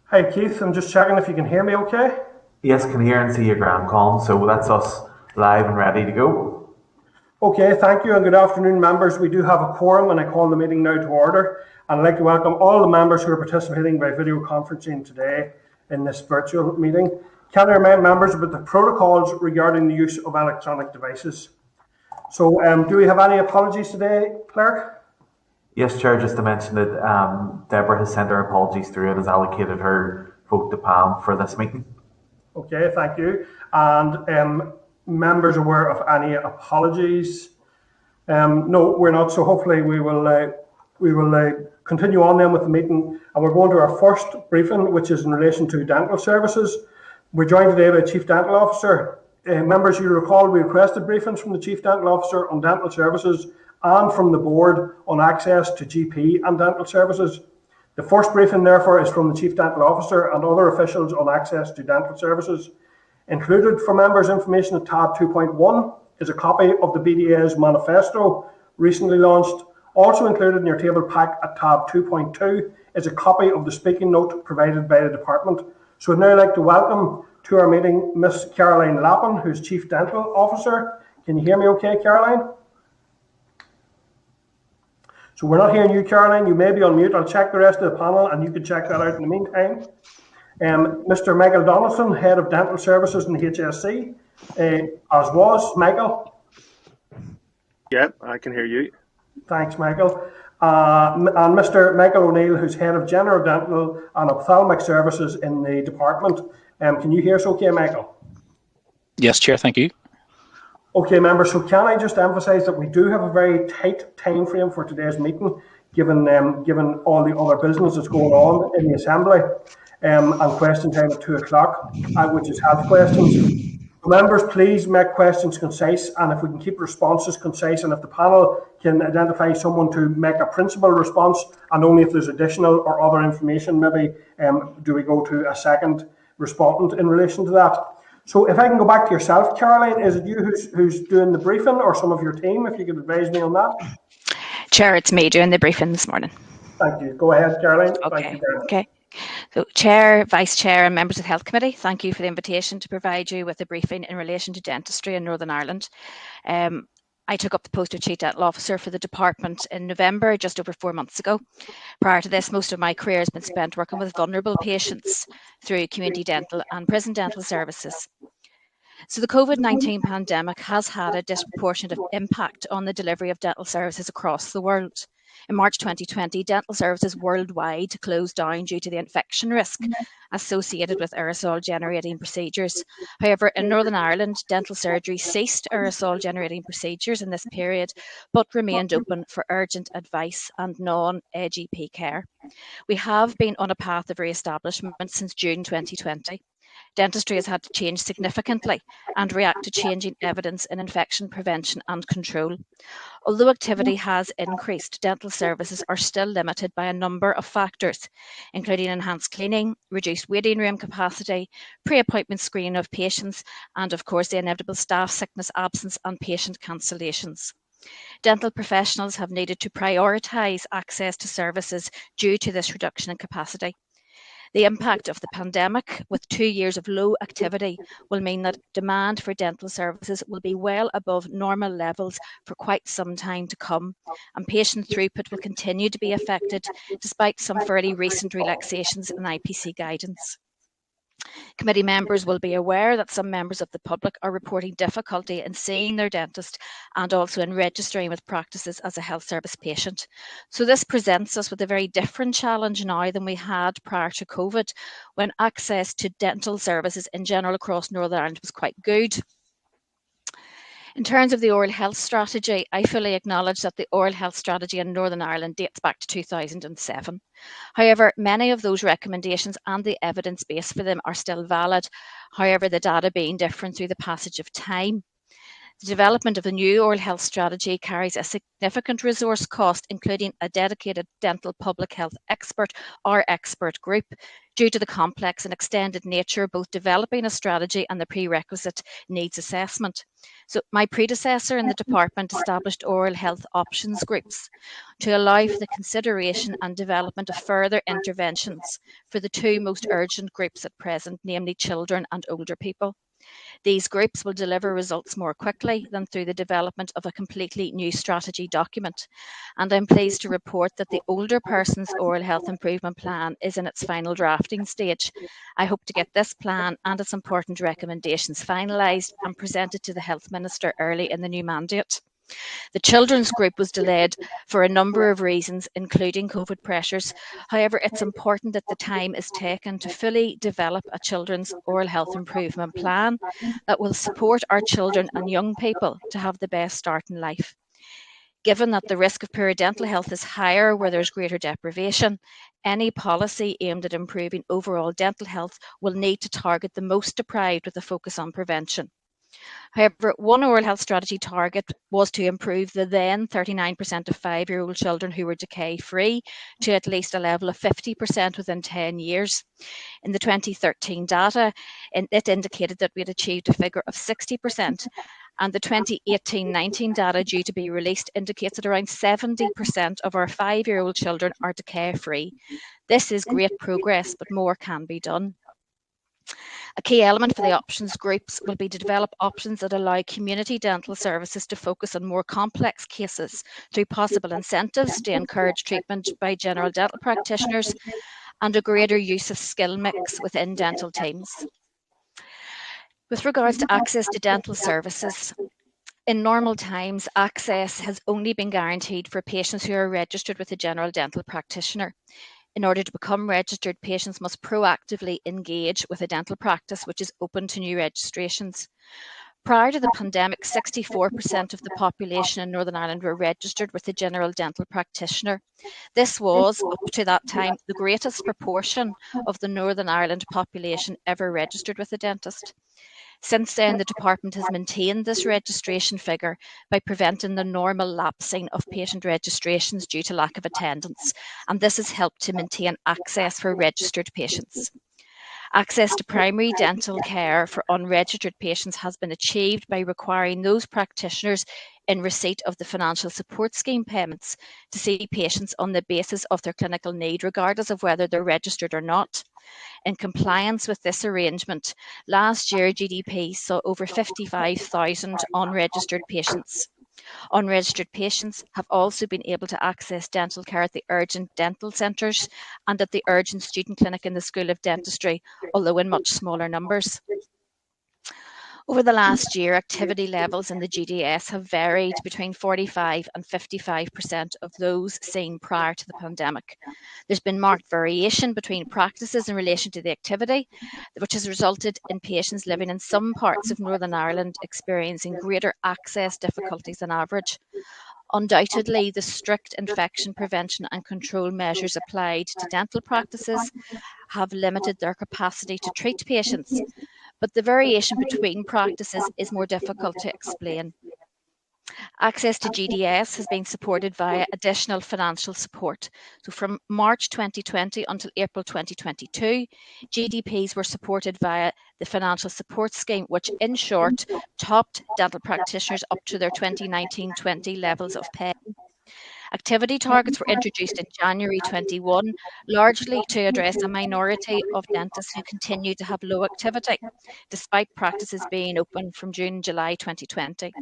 Hi Keith, I'm just checking if you can hear me okay. Yes, can hear and see your grand Colin, so that's us live and ready to go. Okay, thank you and good afternoon members. We do have a quorum and I call the meeting now to order. And I'd like to welcome all the members who are participating by video conferencing today in this virtual meeting. Can I remind members about the protocols regarding the use of electronic devices? So do we have any apologies today, Clerk? Yes, Chair, just to mention that Deborah has sent her apologies through and has allocated her vote to Pam for this meeting. Okay, thank you. And members aware of any apologies? No, we're not. So hopefully we will continue on then with the meeting, and we're going to our first briefing, which is in relation to dental services. We're joined today by Chief Dental Officer. Members, you recall we requested briefings from the Chief Dental Officer on dental services and from the board on access to GP and dental services. The first briefing, therefore, is from the Chief Dental Officer and other officials on access to dental services. Included for members' information at tab 2.1 is a copy of the BDA's manifesto, recently launched. Also included in your table pack at tab 2.2 is a copy of the speaking note provided by the department. So I'd now like to welcome to our meeting Miss Caroline Lappin, who's Chief Dental Officer. Can you hear me okay, Caroline? So we're not hearing you, Caroline. You may be on mute. I'll check the rest of the panel and you can check that out in the meantime. Mr. Michael Donaldson, Head of Dental Services in the HSC, as was Michael. Yeah, I can hear you. Thanks, Michael. And Mr. Michael O'Neill, who's Head of General Dental and Ophthalmic Services in the department. Can you hear us okay, Michael? Yes, Chair, thank you. Okay, members, so can I just emphasise that we do have a very tight time frame for today's meeting, given all the other business that's going on in the Assembly, and question time at 2 o'clock, which is health questions. Members, please make questions concise, and if we can keep responses concise, and if the panel can identify someone to make a principal response, and only if there's additional or other information, maybe do we go to a second respondent in relation to that. So if I can go back to yourself, Caroline, is it you who's doing the briefing or some of your team, if you could advise me on that? Chair, it's me doing the briefing this morning. Thank you. Go ahead, Caroline. Okay. Thank you very much. Okay. So Chair, Vice Chair and members of the Health Committee, thank you for the invitation to provide you with a briefing in relation to dentistry in Northern Ireland. I took up the post of Chief Dental Officer for the department in November, just over 4 months ago. Prior to this, most of my career has been spent working with vulnerable patients through community dental and prison dental services. So the COVID-19 pandemic has had a disproportionate impact on the delivery of dental services across the world. In March 2020, dental services worldwide closed down due to the infection risk associated with aerosol-generating procedures. However, in Northern Ireland, dental surgery ceased aerosol-generating procedures in this period, but remained open for urgent advice and non-AGP care. We have been on a path of re-establishment since June 2020. Dentistry has had to change significantly and react to changing evidence in infection prevention and control. Although activity has increased, dental services are still limited by a number of factors, including enhanced cleaning, reduced waiting room capacity, pre-appointment screening of patients, and of course the inevitable staff sickness, absence and patient cancellations. Dental professionals have needed to prioritise access to services due to this reduction in capacity. The impact of the pandemic, with 2 years of low activity, will mean that demand for dental services will be well above normal levels for quite some time to come, and patient throughput will continue to be affected despite some fairly recent relaxations in IPC guidance. Committee members will be aware that some members of the public are reporting difficulty in seeing their dentist and also in registering with practices as a health service patient. So this presents us with a very different challenge now than we had prior to COVID, when access to dental services in general across Northern Ireland was quite good. In terms of the oral health strategy, I fully acknowledge that the oral health strategy in Northern Ireland dates back to 2007. However, many of those recommendations and the evidence base for them are still valid, however, the data being different through the passage of time. The development of a new oral health strategy carries a significant resource cost, including a dedicated dental public health expert or expert group, due to the complex and extended nature of both developing a strategy and the prerequisite needs assessment. So my predecessor in the department established oral health options groups to allow for the consideration and development of further interventions for the two most urgent groups at present, namely children and older people. These groups will deliver results more quickly than through the development of a completely new strategy document. And I'm pleased to report that the older person's oral health improvement plan is in its final drafting stage. I hope to get this plan and its important recommendations finalised and presented to the Health Minister early in the new mandate. The children's group was delayed for a number of reasons, including COVID pressures. However, it's important that the time is taken to fully develop a children's oral health improvement plan that will support our children and young people to have the best start in life. Given that the risk of poor dental health is higher where there's greater deprivation, any policy aimed at improving overall dental health will need to target the most deprived with a focus on prevention. However, one oral health strategy target was to improve the then 39% of 5-year-old children who were decay-free to at least a level of 50% within 10 years. In the 2013 data, it indicated that we had achieved a figure of 60%, and the 2018-19 data due to be released indicates that around 70% of our 5-year-old children are decay-free. This is great progress, but more can be done. A key element for the options groups will be to develop options that allow community dental services to focus on more complex cases through possible incentives to encourage treatment by general dental practitioners and a greater use of skill mix within dental teams. With regards to access to dental services, in normal times, access has only been guaranteed for patients who are registered with a general dental practitioner. In order to become registered, patients must proactively engage with a dental practice which is open to new registrations. Prior to the pandemic, 64% of the population in Northern Ireland were registered with a general dental practitioner. This was, up to that time, the greatest proportion of the Northern Ireland population ever registered with a dentist. Since then, the department has maintained this registration figure by preventing the normal lapsing of patient registrations due to lack of attendance, and this has helped to maintain access for registered patients. Access to primary dental care for unregistered patients has been achieved by requiring those practitioners in receipt of the financial support scheme payments to see patients on the basis of their clinical need, regardless of whether they're registered or not. In compliance with this arrangement, last year GDP saw over 55,000 unregistered patients. Unregistered patients have also been able to access dental care at the urgent dental centres and at the urgent student clinic in the School of Dentistry, although in much smaller numbers. Over the last year, activity levels in the GDS have varied between 45 and 55% of those seen prior to the pandemic. There's been marked variation between practices in relation to the activity, which has resulted in patients living in some parts of Northern Ireland experiencing greater access difficulties than average. Undoubtedly, the strict infection prevention and control measures applied to dental practices have limited their capacity to treat patients, but the variation between practices is more difficult to explain. Access to GDS has been supported via additional financial support. So from March 2020 until April 2022, GDPs were supported via the financial support scheme, which in short topped dental practitioners up to their 2019-20 levels of pay. Activity targets were introduced in January 21, largely to address a minority of dentists who continue to have low activity, despite practices being open from June and July 2020.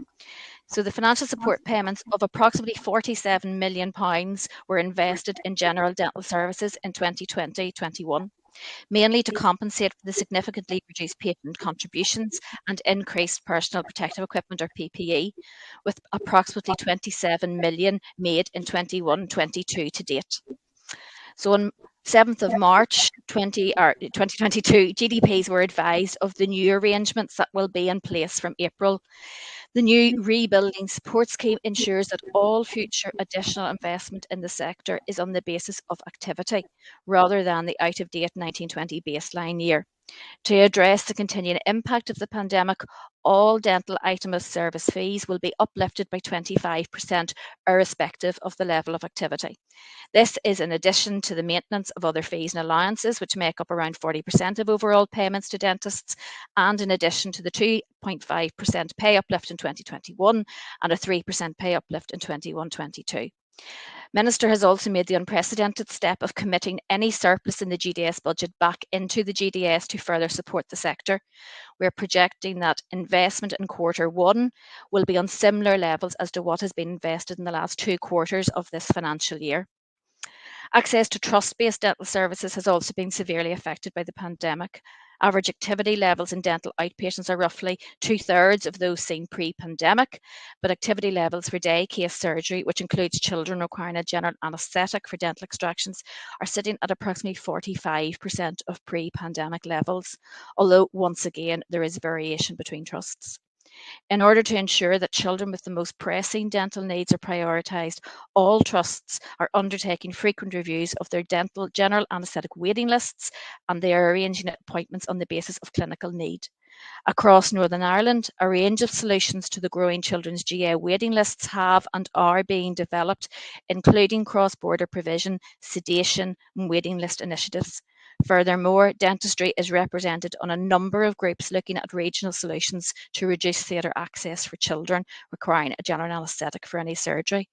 So the financial support payments of approximately £47 million were invested in general dental services in 2020-21. Mainly to compensate for the significantly reduced patient contributions and increased personal protective equipment or PPE, with approximately 27 million made in 21-22 to date. So on 7th of March 2022, GDPs were advised of the new arrangements that will be in place from April. The new rebuilding support scheme ensures that all future additional investment in the sector is on the basis of activity rather than the out-of-date 1920 baseline year. To address the continuing impact of the pandemic, all dental item of service fees will be uplifted by 25%, irrespective of the level of activity. This is in addition to the maintenance of other fees and allowances, which make up around 40% of overall payments to dentists, and in addition to the 2.5% pay uplift in 2021 and a 3% pay uplift in 21-22. Minister has also made the unprecedented step of committing any surplus in the GDS budget back into the GDS to further support the sector. We're projecting that investment in Q1 will be on similar levels as to what has been invested in the last 2 quarters of this financial year. Access to trust-based dental services has also been severely affected by the pandemic. Average activity levels in dental outpatients are roughly 2/3 of those seen pre-pandemic, but activity levels for day case surgery, which includes children requiring a general anaesthetic for dental extractions, are sitting at approximately 45% of pre-pandemic levels, although once again there is variation between trusts. In order to ensure that children with the most pressing dental needs are prioritised, all trusts are undertaking frequent reviews of their dental general anaesthetic waiting lists, and they are arranging appointments on the basis of clinical need. Across Northern Ireland, a range of solutions to the growing children's GA waiting lists have and are being developed, including cross-border provision, sedation, and waiting list initiatives. Furthermore, dentistry is represented on a number of groups looking at regional solutions to reduce theatre access for children requiring a general anaesthetic for any surgery.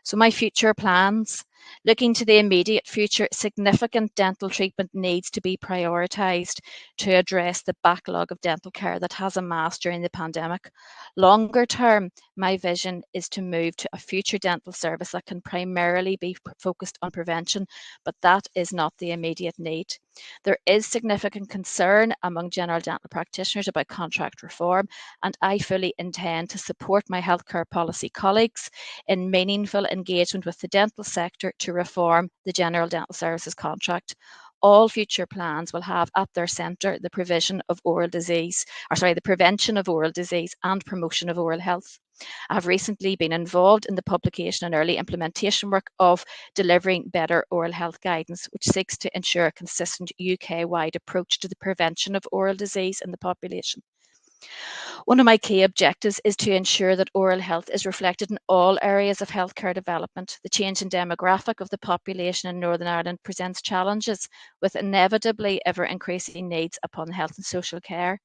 So my future plans, looking to the immediate future, significant dental treatment needs to be prioritised to address the backlog of dental care that has amassed during the pandemic. Longer term, my vision is to move to a future dental service that can primarily be focused on prevention, but that is not the immediate need. There is significant concern among general dental practitioners about contract reform, and I fully intend to support my healthcare policy colleagues in meaningful engagement with the dental sector to reform the General Dental Services Contract. All future plans will have at their centre the prevention of oral disease and promotion of oral health. I have recently been involved in the publication and early implementation work of Delivering Better Oral Health Guidance, which seeks to ensure a consistent UK-wide approach to the prevention of oral disease in the population. One of my key objectives is to ensure that oral health is reflected in all areas of healthcare development. The changing demographic of the population in Northern Ireland presents challenges with inevitably ever-increasing needs upon health and social care.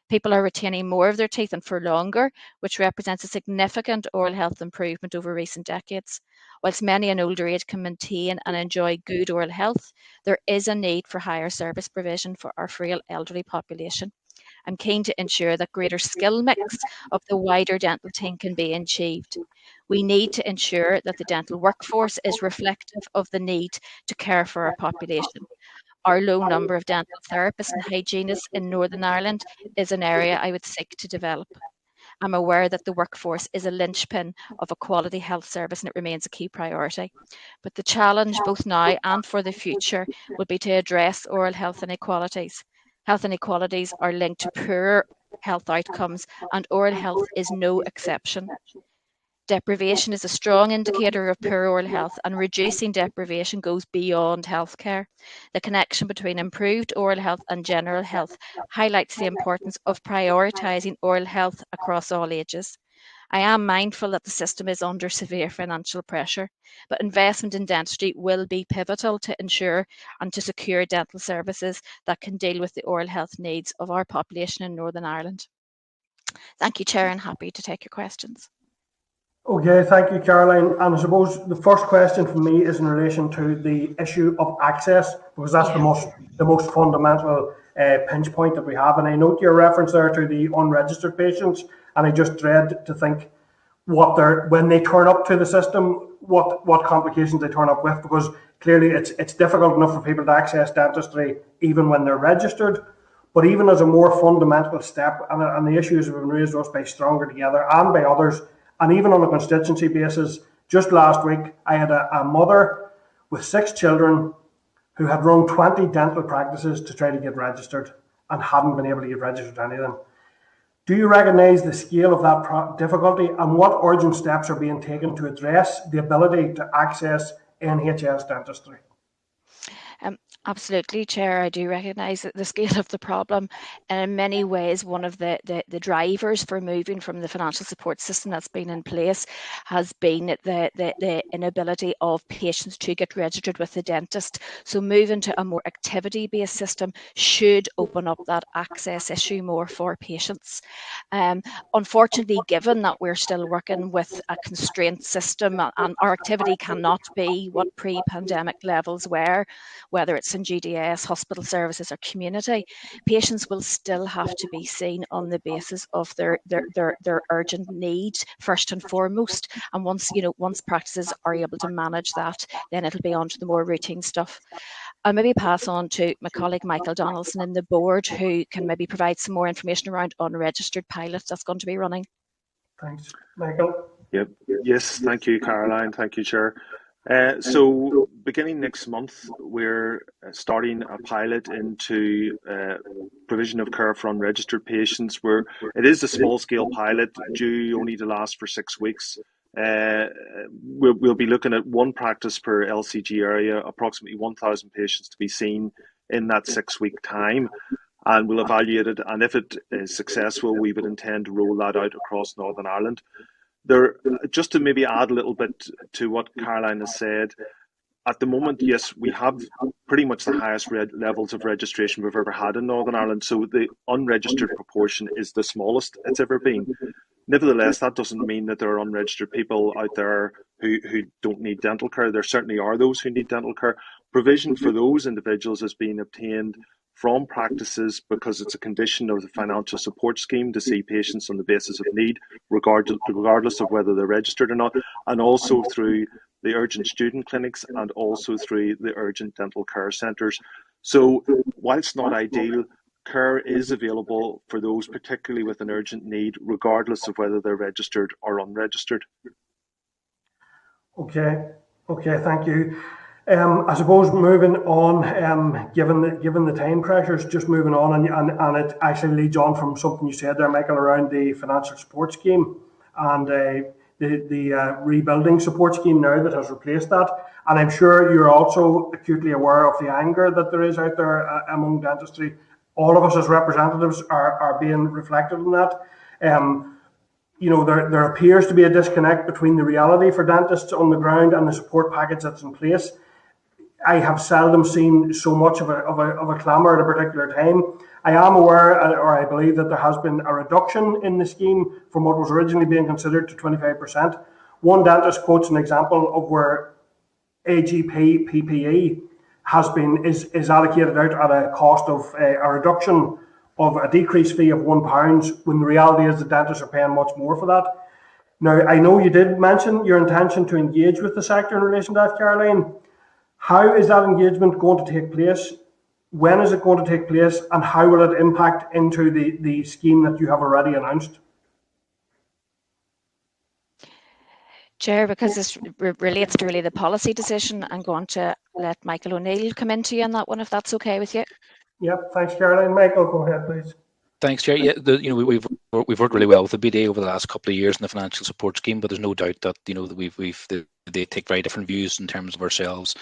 People are retaining more of their teeth and for longer, which represents a significant oral health improvement over recent decades. Whilst many in older age can maintain and enjoy good oral health, there is a need for higher service provision for our frail elderly population. I'm keen to ensure that greater skill mix of the wider dental team can be achieved. We need to ensure that the dental workforce is reflective of the need to care for our population. Our low number of dental therapists and hygienists in Northern Ireland is an area I would seek to develop. I'm aware that the workforce is a linchpin of a quality health service and it remains a key priority. But the challenge both now and for the future will be to address oral health inequalities. Health inequalities are linked to poorer health outcomes, and oral health is no exception. Deprivation is a strong indicator of poor oral health, and reducing deprivation goes beyond healthcare. The connection between improved oral health and general health highlights the importance of prioritising oral health across all ages. I am mindful that the system is under severe financial pressure, but investment in dentistry will be pivotal to ensure and to secure dental services that can deal with the oral health needs of our population in Northern Ireland. Thank you, Chair, and happy to take your questions. Okay, thank you, Caroline. And I suppose the first question for me is in relation to the issue of access, because that's the most fundamental pinch point that we have. And I note your reference there to the unregistered patients, and I just dread to think when they turn up to the system, what complications they turn up with, because clearly it's difficult enough for people to access dentistry even when they're registered. But even as a more fundamental step, and the issues have been raised to us by Stronger Together and by others, and even on a constituency basis, just last week, I had a mother with 6 children who had run 20 dental practices to try to get registered and hadn't been able to get registered to any of them. Do you recognise the scale of that difficulty, and what urgent steps are being taken to address the ability to access NHS dentistry? Absolutely, Chair. I do recognise the scale of the problem, and in many ways, one of the drivers for moving from the financial support system that's been in place has been the inability of patients to get registered with the dentist. So moving to a more activity-based system should open up that access issue more for patients. Unfortunately, given that we're still working with a constraint system and our activity cannot be what pre-pandemic levels were, whether it's in GDS, hospital services or community, patients will still have to be seen on the basis of their urgent need first and foremost. And once practices are able to manage that, then it'll be on to the more routine stuff. I'll maybe pass on to my colleague Michael Donaldson in the board, who can maybe provide some more information around unregistered pilots that's going to be running. Thanks, Michael. Yep. Yes, thank you, Caroline. Thank you, Chair. So beginning next month, we're starting a pilot into provision of care for unregistered patients, where it is a small-scale pilot due only to last for 6 weeks. We'll be looking at one practice per LCG area, approximately 1,000 patients to be seen in that 6-week time, and we'll evaluate it. And if it is successful, we would intend to roll that out across Northern Ireland. Just to maybe add a little bit to what Caroline has said, at the moment, yes, we have pretty much the highest levels of registration we've ever had in Northern Ireland. So the unregistered proportion is the smallest it's ever been. Nevertheless, that doesn't mean that there are unregistered people out there who don't need dental care. There certainly are those who need dental care. Provision for those individuals is being obtained from practices because it's a condition of the financial support scheme to see patients on the basis of need, regardless of whether they're registered or not, and also through the urgent student clinics and also through the urgent dental care centres. So whilst not ideal, care is available for those particularly with an urgent need, regardless of whether they're registered or unregistered. Okay, thank you. I suppose moving on, given the time pressures, just moving on, and it actually leads on from something you said there, Michael, around the financial support scheme and the rebuilding support scheme now that has replaced that. And I'm sure you're also acutely aware of the anger that there is out there among dentistry. All of us as representatives are being reflected in that. There appears to be a disconnect between the reality for dentists on the ground and the support package that's in place. I have seldom seen so much of a clamour at a particular time. I am aware, or I believe, that there has been a reduction in the scheme from what was originally being considered to 25%. One dentist quotes an example of where AGP PPE is allocated out at a cost of a reduction of a decreased fee of £1, when the reality is the dentists are paying much more for that. Now, I know you did mention your intention to engage with the sector in relation to that, Caroline. How is that engagement going to take place? When is it going to take place? And how will it impact into the scheme that you have already announced? Chair, because this relates to really the policy decision, I'm going to let Michael O'Neill come into you on that one, if that's okay with you. Yep, thanks, Caroline. Michael, go ahead, please. Thanks, Chair. Yeah, we've worked really well with the BDA over the last couple of years in the financial support scheme, but there's no doubt that that they take very different views in terms of ourselves,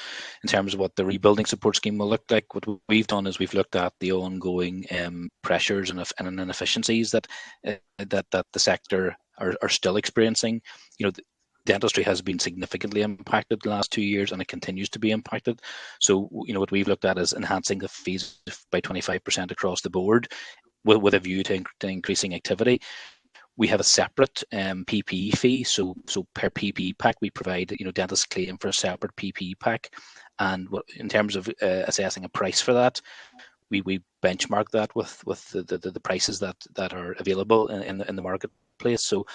in terms of what the rebuilding support scheme will look like. What we've done is we've looked at the ongoing pressures and inefficiencies that the sector are still experiencing. Dentistry has been significantly impacted the last 2 years, and it continues to be impacted. So, what we've looked at is enhancing the fees by 25% across the board, with a view to increasing activity. We have a separate PPE fee, so per PPE pack we provide, dentists claim for a separate PPE pack, and in terms of assessing a price for that, we benchmark that with the prices that are available in the marketplace. So,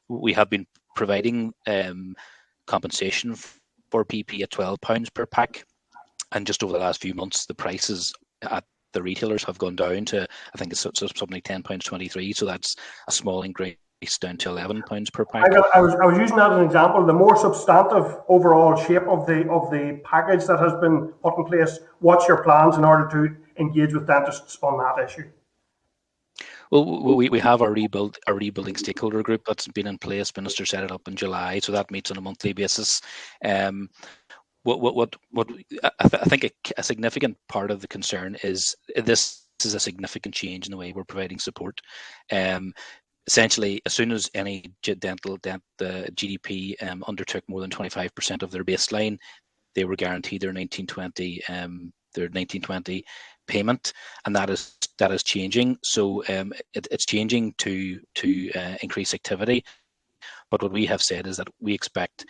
we have been providing compensation for PPE at £12 per pack, and just over the last few months, the prices at the retailers have gone down to, I think it's something like £10.23. So that's a small increase down to £11 per pack. I was using that as an example. The more substantive overall shape of the package that has been put in place. What's your plans in order to engage with dentists on that issue? Well, we have our rebuilding stakeholder group that's been in place. Minister set it up in July, so that meets on a monthly basis. I think a significant part of the concern is this is a significant change in the way we're providing support. Essentially, as soon as any GDP undertook more than 25% of their baseline, they were guaranteed their 1920 payment, and that is changing. So it's changing to increase activity. But what we have said is that we expect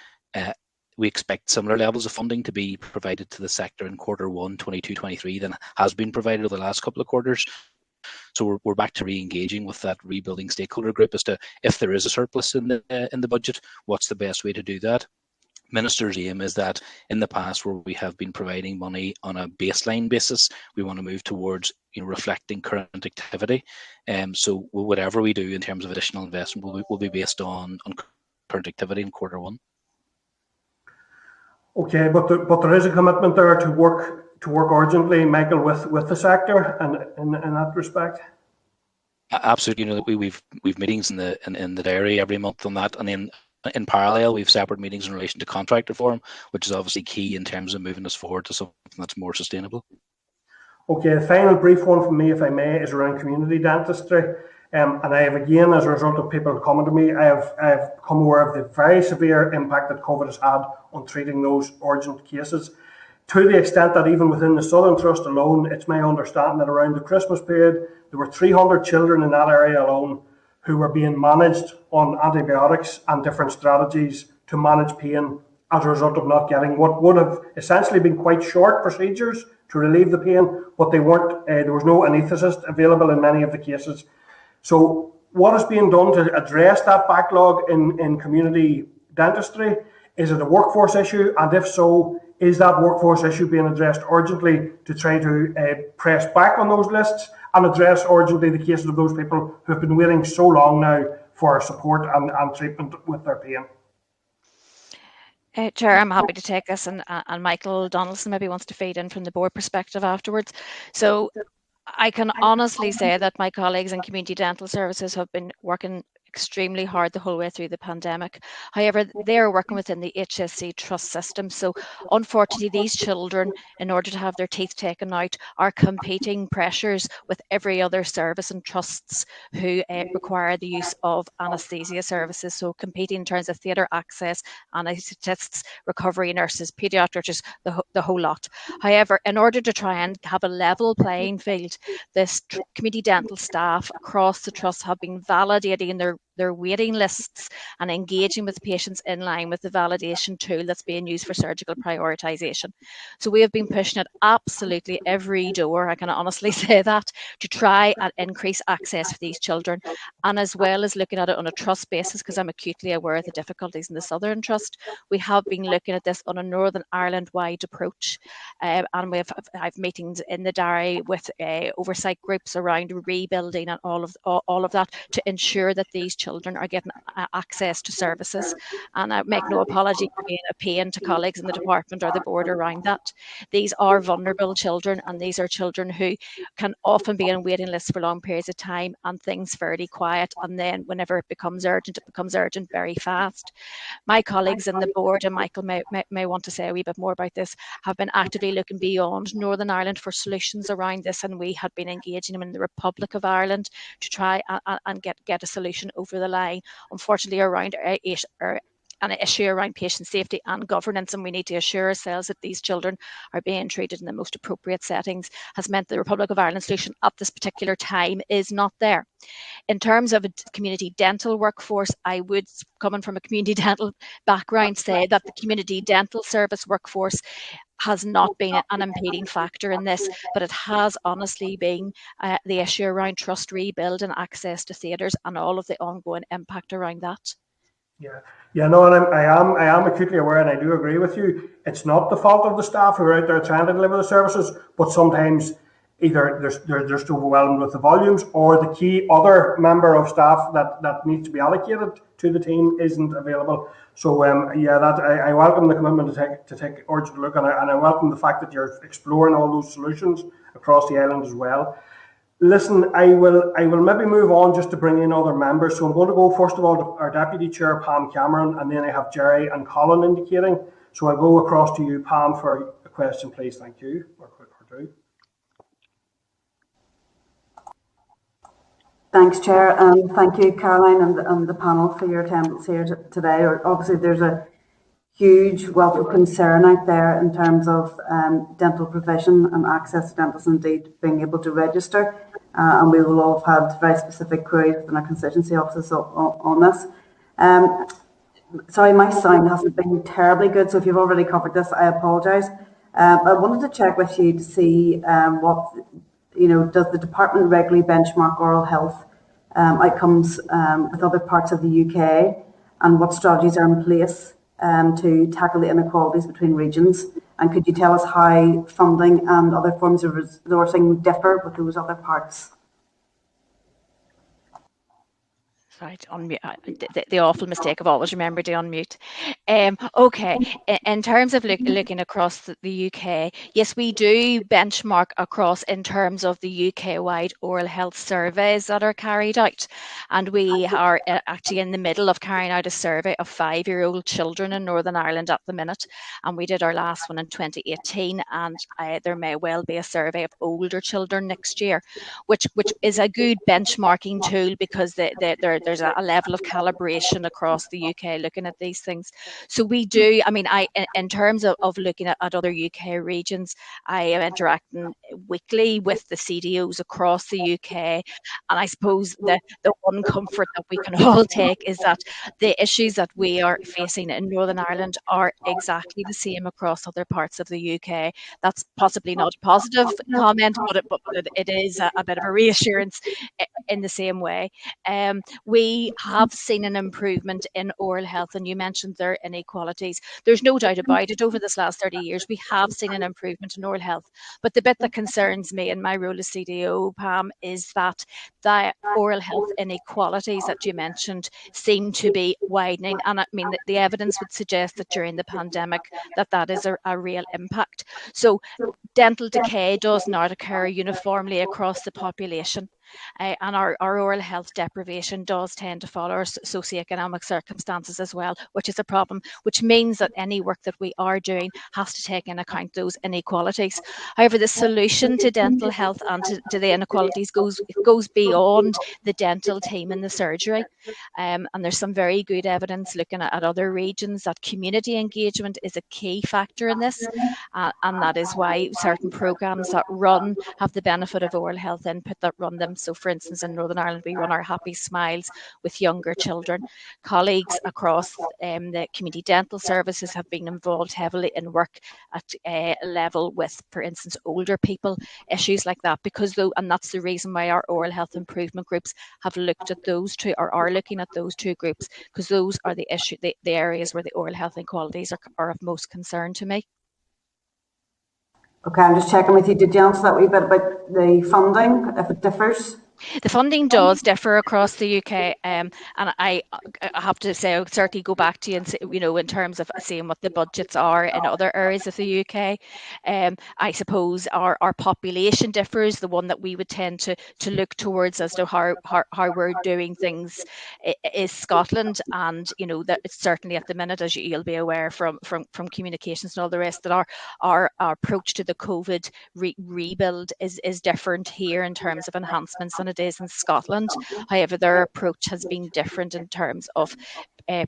similar levels of funding to be provided to the sector in Q1 22-23 than has been provided over the last couple of quarters. So we're back to re-engaging with that rebuilding stakeholder group as to if there is a surplus in the budget, what's the best way to do that. Minister's aim is that in the past, where we have been providing money on a baseline basis, we want to move towards reflecting current activity. So whatever we do in terms of additional investment will be based on current activity in Q1. Okay, but there is a commitment there to work urgently, Michael, with the sector, and in that respect. Absolutely, we've meetings in the diary every month on that, and then in parallel we've separate meetings in relation to contract reform, which is obviously key in terms of moving us forward to something that's more sustainable. Okay, the final brief one from me, if I may, is around community dentistry. And I have, again, as a result of people coming to me, I have become aware of the very severe impact that COVID has had on treating those urgent cases, to the extent that even within the Southern Trust alone, it's my understanding that around the Christmas period, there were 300 children in that area alone who were being managed on antibiotics and different strategies to manage pain as a result of not getting what would have essentially been quite short procedures to relieve the pain, but they weren't. There was no anaesthetist available in many of the cases. So what is being done to address that backlog in community dentistry? Is it a workforce issue? And if so, is that workforce issue being addressed urgently to try to press back on those lists and address urgently the cases of those people who have been waiting so long now for support and treatment with their pain? Chair, I'm happy to take this, and Michael Donaldson maybe wants to feed in from the board perspective afterwards. So I can honestly say that my colleagues in community dental services have been working extremely hard the whole way through the pandemic. However, they are working within the HSC trust system. So unfortunately, these children, in order to have their teeth taken out, are competing pressures with every other service and trusts who require the use of anaesthesia services. So competing in terms of theatre access, anaesthetists, recovery nurses, paediatricians, the whole lot. However, in order to try and have a level playing field, this community dental staff across the trust have been validating their waiting lists and engaging with patients in line with the validation tool that's being used for surgical prioritisation. So we have been pushing at absolutely every door, I can honestly say that, to try and increase access for these children, and as well as looking at it on a trust basis, because I'm acutely aware of the difficulties in the Southern Trust. We have been looking at this on a Northern Ireland-wide approach, and I've meetings in the diary with oversight groups around rebuilding and all of that to ensure that these children are getting access to services. And I make no apology for being a pain to colleagues in the department or the board around that. These are vulnerable children, and these are children who can often be on waiting lists for long periods of time and things fairly quiet. And then whenever it becomes urgent very fast. My colleagues in the board, and Michael may want to say a wee bit more about this, have been actively looking beyond Northern Ireland for solutions around this, and we had been engaging them in the Republic of Ireland to try and get a solution over the line. Unfortunately, around an issue around patient safety and governance, and we need to assure ourselves that these children are being treated in the most appropriate settings, has meant the Republic of Ireland solution at this particular time is not there. In terms of a community dental workforce, I would, coming from a community dental background, say that the community dental service workforce has not been an impeding factor in this, but it has honestly been the issue around trust rebuild and access to theatres and all of the ongoing impact around that. No, and I am acutely aware, and I do agree with you. It's not the fault of the staff who are out there trying to deliver the services, but sometimes either they're just overwhelmed with the volumes, or the key other member of staff that needs to be allocated to the team isn't available. So I welcome the commitment to take urgent look, and I welcome the fact that you're exploring all those solutions across the island as well. Listen, I will maybe move on just to bring in other members. So I'm going to go first of all to our Deputy Chair, Pam Cameron, and then I have Jerry and Colin indicating. So I'll go across to you, Pam, for a question, please. Thank you. Or two. Thanks, Chair, and thank you, Caroline, and the panel for your attendance here today. Obviously, there's a huge wealth of concern out there in terms of dental provision and access to dentists, indeed being able to register. And we will all have had very specific queries within our constituency offices on this. Sorry, my sound hasn't been terribly good, so if you've already covered this, I apologise. I wanted to check with you to see what, does the department regularly benchmark oral health outcomes with other parts of the UK, and what strategies are in place to tackle the inequalities between regions? And could you tell us how funding and other forms of resourcing differ with those other parts? Sorry, to unmute. The awful mistake of always remember to unmute. Okay, in terms of looking across the UK, yes, we do benchmark across in terms of the UK-wide oral health surveys that are carried out. And we are actually in the middle of carrying out a survey of 5-year-old children in Northern Ireland at the minute. And we did our last one in 2018, and there may well be a survey of older children next year, which is a good benchmarking tool, because there's a level of calibration across the UK looking at these things. So we do, in terms of looking at other UK regions, I am interacting weekly with the CDOs across the UK. And I suppose the one comfort that we can all take is that the issues that we are facing in Northern Ireland are exactly the same across other parts of the UK. That's possibly not a positive comment, but it is a bit of a reassurance in the same way. We have seen an improvement in oral health, and you mentioned their inequalities. There's no doubt about it. Over this last 30 years, we have seen an improvement in oral health. But the bit that concerns me in my role as CDO, Pam, is that the oral health inequalities that you mentioned seem to be widening. And I mean, the evidence would suggest that during the pandemic that is a real impact. So dental decay does not occur uniformly across the population. And our oral health deprivation does tend to follow our socioeconomic circumstances as well, which is a problem, which means that any work that we are doing has to take into account those inequalities. However, the solution to dental health and to the inequalities goes beyond the dental team and the surgery. And there's some very good evidence looking at other regions that community engagement is a key factor in this. And that is why certain programmes that have the benefit of oral health input that run them. So for instance, in Northern Ireland, we run our Happy Smiles with younger children. Colleagues across the community dental services have been involved heavily in work at a level with, for instance, older people, issues like that, and that's the reason why our oral health improvement groups have looked at those two, or are looking at those two groups, because those are the areas where the oral health inequalities are of most concern to me. Okay, I'm just checking with you. Did you answer that wee bit about the funding, if it differs? The funding does differ across the UK, and I have to say, I'll certainly go back to you and say, in terms of seeing what the budgets are in other areas of the UK. I suppose our population differs. The one that we would tend to look towards as to how we're doing things is Scotland, and that it's certainly at the minute, as you'll be aware from communications and all the rest, that our approach to the COVID rebuild is different here in terms of enhancements than it is in Scotland. However, their approach has been different in terms of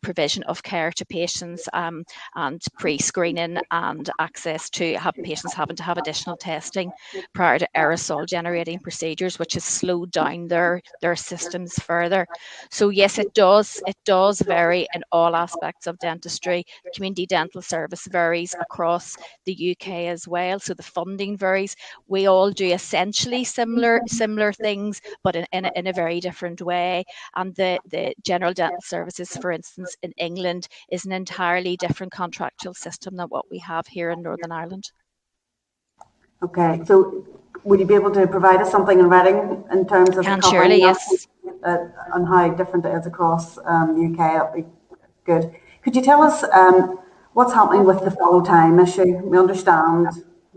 provision of care to patients and pre-screening, and access to patients having to have additional testing prior to aerosol generating procedures, which has slowed down their systems further. So yes, it does vary in all aspects of dentistry. Community dental service varies across the UK as well, so the funding varies. We all do essentially similar things, but in a very different way. And the general dental services, for instance, in England, is an entirely different contractual system than what we have here in Northern Ireland. Okay, so would you be able to provide us something in writing in terms of surely, yes, on how different it is across the UK? That'd be good. Could you tell us what's happening with the follow time issue? We understand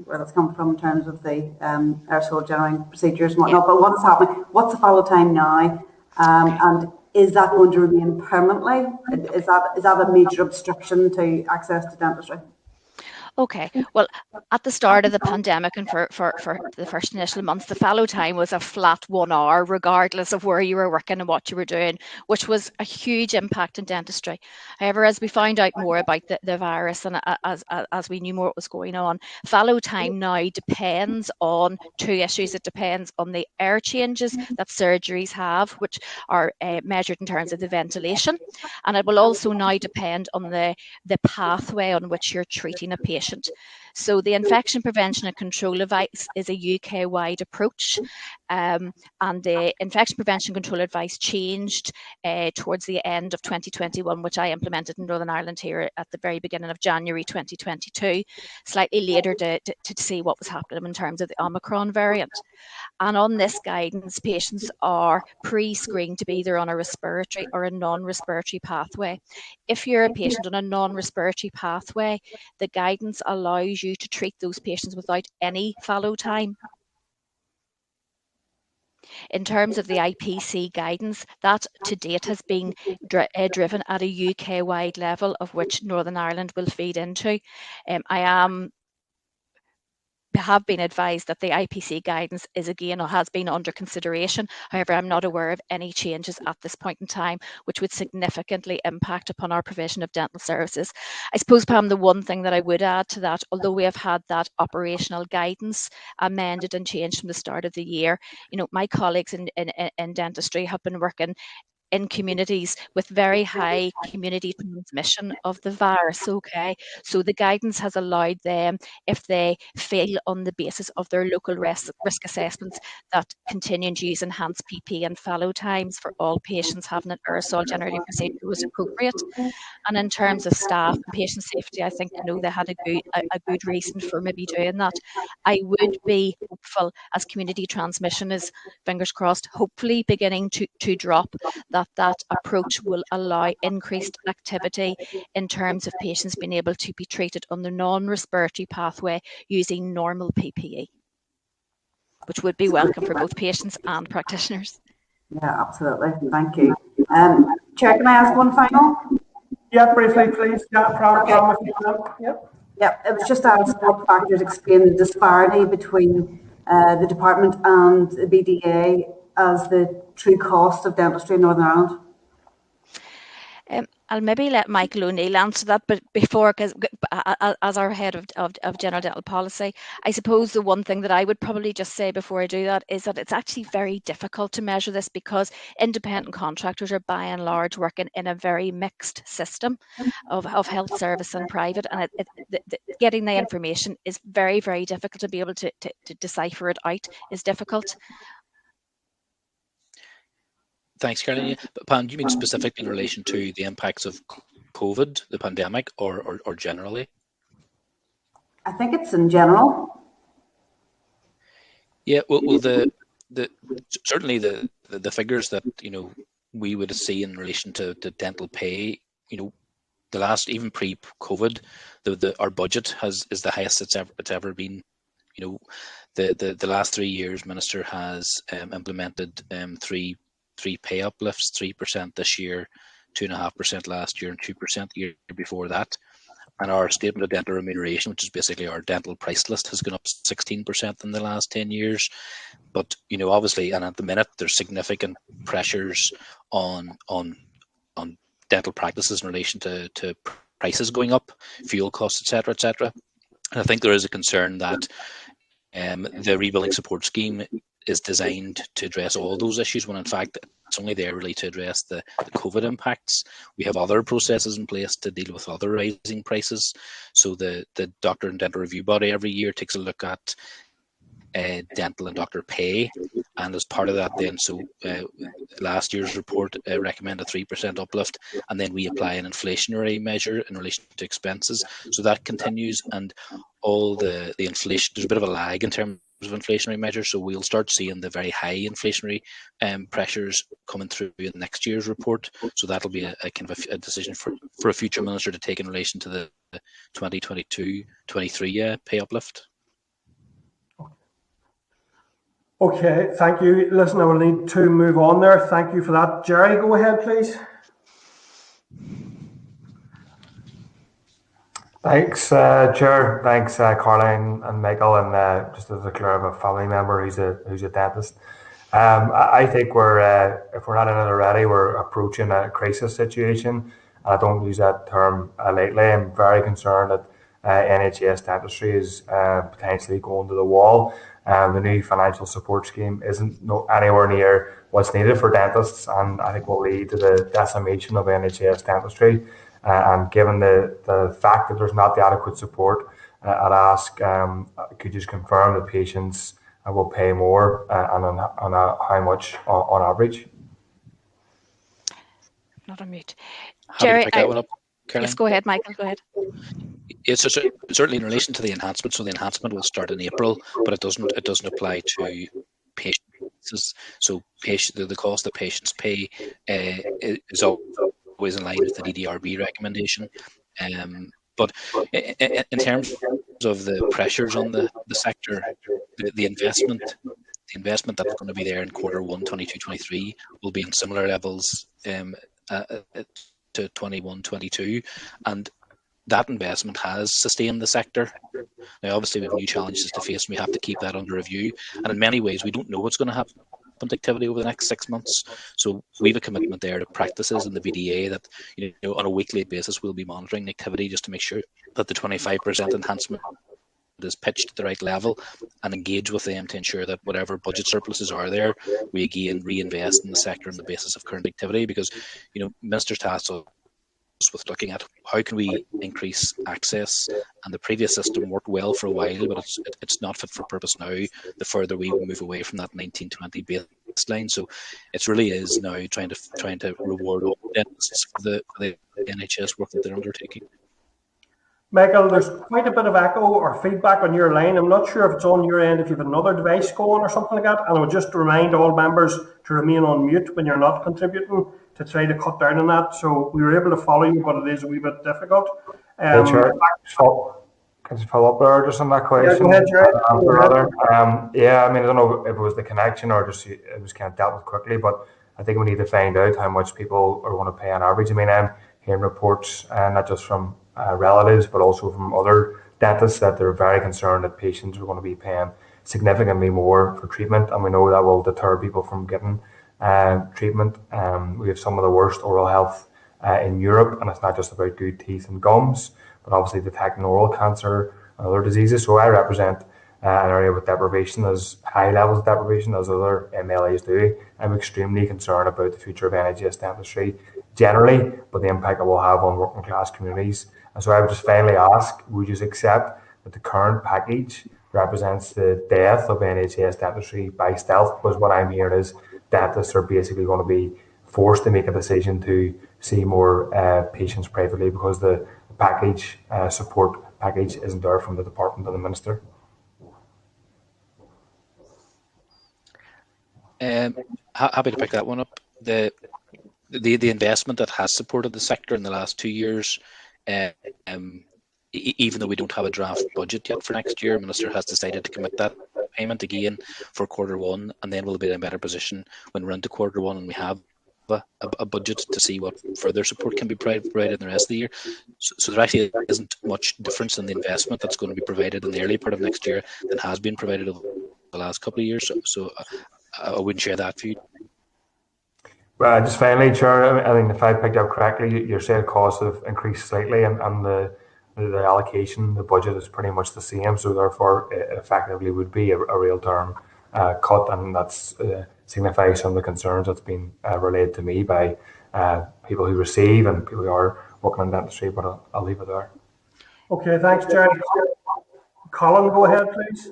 where that's come from in terms of the aerosol generating procedures and whatnot, but what's happening? What's the follow time now? And is that going to remain permanently? Is that a major obstruction to access to dentistry? Okay, well, at the start of the pandemic and for the first initial months, the fallow time was a flat 1 hour, regardless of where you were working and what you were doing, which was a huge impact in dentistry. However, as we found out more about the virus and as we knew more what was going on, fallow time now depends on two issues. It depends on the air changes that surgeries have, which are measured in terms of the ventilation, and it will also now depend on the pathway on which you're treating a patient. So the infection prevention and control advice is a UK-wide approach, and the infection prevention control advice changed towards the end of 2021, which I implemented in Northern Ireland here at the very beginning of January 2022, slightly later to see what was happening in terms of the Omicron variant. And on this guidance, patients are pre-screened to be either on a respiratory or a non-respiratory pathway. If you're a patient on a non-respiratory pathway, the guidance allows you to treat those patients without any fallow time. In terms of the IPC guidance, that to date has been driven at a UK-wide level, of which Northern Ireland will feed into. Have been advised that the IPC guidance is again or has been under consideration. However, I'm not aware of any changes at this point in time which would significantly impact upon our provision of dental services. I suppose, Pam, the one thing that I would add to that, although we have had that operational guidance amended and changed from the start of the year, my colleagues in dentistry have been working in communities with very high community transmission of the virus. Okay, so the guidance has allowed them, if they fail on the basis of their local risk assessments, that continuing to use enhanced PP and fallow times for all patients having an aerosol generating procedure was appropriate. And in terms of staff and patient safety, I think they had a good reason for maybe doing that. I would be hopeful, as community transmission is, fingers crossed, hopefully beginning to drop, that approach will allow increased activity in terms of patients being able to be treated on the non-respiratory pathway using normal PPE, which would be welcome for both patients and practitioners. Yeah, absolutely. Thank you. Chair, can I ask one final? Yeah, briefly, please. Yeah, Pam, Yeah, it was just asked what factors explain the disparity between the department and the BDA as the true cost of dentistry in Northern Ireland. I'll maybe let Michael O'Neill answer that, but before, because as our head of general dental policy, I suppose the one thing that I would probably just say before I do that is that it's actually very difficult to measure this, because independent contractors are by and large working in a very mixed system of health service and private, and getting the information is very, very difficult. To be able to decipher it out is difficult. Thanks, Caroline. But Pam, do you mean specifically in relation to the impacts of COVID, the pandemic, or generally? I think it's in general. Yeah, well, certainly the figures that we would see in relation to dental pay, the last, even pre-COVID, our budget is the highest it's ever been. The last 3 years, Minister has implemented three pay uplifts, 3% this year, 2.5% last year, and 2% the year before that. And our statement of dental remuneration, which is basically our dental price list, has gone up 16% in the last 10 years. But obviously, and at the minute, there's significant pressures on dental practices in relation to prices going up, fuel costs, etc., etc. And I think there is a concern that the rebuilding support scheme is designed to address all those issues, when in fact it's only there really to address the COVID impacts. We have other processes in place to deal with other rising prices. So the Doctor and Dental Review Body every year takes a look at dental and doctor pay, and as part of that then, last year's report recommended a 3% uplift, and then we apply an inflationary measure in relation to expenses. So that continues, and all the inflation, there's a bit of a lag in terms of inflationary measures, so we'll start seeing the very high inflationary pressures coming through in next year's report. So that'll be a kind of a decision for a future minister to take in relation to the 2022-23 pay uplift. Okay, thank you. Listen, I will need to move on there. Thank you for that. Jerry, go ahead, please. Thanks, Chair. Thanks, Caroline and Michael, and just as a clear of a family member who's a dentist. I think we're if we're not in it already, we're approaching a crisis situation. I don't use that term lightly. I'm very concerned that NHS dentistry is potentially going to the wall. The new financial support scheme isn't anywhere near what's needed for dentists, and I think will lead to the decimation of NHS dentistry. And given the fact that there's not the adequate support, I'd ask, could you just confirm that patients will pay more and on how much on average? Not on mute. Happy Jerry, to pick that one up, Caroline. yes, go ahead, Michael, go ahead. It's certainly in relation to the enhancement. So the enhancement will start in April, but it doesn't apply to patients. So the cost that patients pay is always in line with the DDRB recommendation. But in terms of the pressures on the sector, the investment that's going to be there in Q1 22-23 will be in similar levels to 21-22, and that investment has sustained the sector. Now, obviously, we have new challenges to face, and we have to keep that under review. And in many ways, we don't know what's going to happen to activity over the next 6 months. So we have a commitment there to practices in the VDA that, on a weekly basis, we'll be monitoring the activity just to make sure that the 25% enhancement is pitched at the right level, and engage with them to ensure that whatever budget surpluses are there, we again reinvest in the sector on the basis of current activity. Because, Minister's tasked us with looking at how can we increase access, and the previous system worked well for a while, but it's not fit for purpose now the further we move away from that 1920 baseline. So it really is now trying to reward all dentists for the NHS work that they're undertaking. Michael, there's quite a bit of echo or feedback on your line. I'm not sure if it's on your end, if you have another device going or something like that. And I would just remind all members to remain on mute when you're not contributing, to try to cut down on that. So we were able to follow you, but it is a wee bit difficult. Hey, Chair, can you follow up there just on that question? Yeah, go ahead, Jerry. Yeah, I mean, I don't know if it was the connection or just it was kind of dealt with quickly, but I think we need to find out how much people are going to pay on average. I mean, I'm hearing reports, not just from relatives, but also from other dentists, that they're very concerned that patients are going to be paying significantly more for treatment, and we know that will deter people from getting treatment. We have some of the worst oral health in Europe, and it's not just about good teeth and gums, but obviously detecting oral cancer and other diseases. So I represent an area with deprivation, as high levels of deprivation as other MLAs do. I'm extremely concerned about the future of NHS dentistry generally, but the impact it will have on working class communities. And so I would just finally ask, would you accept that the current package represents the death of NHS dentistry by stealth? Because what I'm hearing is dentists are basically going to be forced to make a decision to see more patients privately because the package, support package, isn't there from the department and the minister. Happy to pick that one up. The investment that has supported the sector in the last 2 years, even though we don't have a draft budget yet for next year, Minister has decided to commit that payment again for Q1, and then we'll be in a better position when we're into Q1 and we have a budget to see what further support can be provided in the rest of the year. So there actually isn't much difference in the investment that's going to be provided in the early part of next year than has been provided over the last couple of years. So I wouldn't share that view. Well, just finally, Chair, I mean, if I picked up correctly, your said costs have increased slightly, and the allocation, the budget is pretty much the same. So therefore, it effectively would be a real term cut, and that's signifies some of the concerns that's been relayed to me by people who receive and people who are working in dentistry. But I'll leave it there. Okay, thanks, Jerry. Colin, go ahead, please.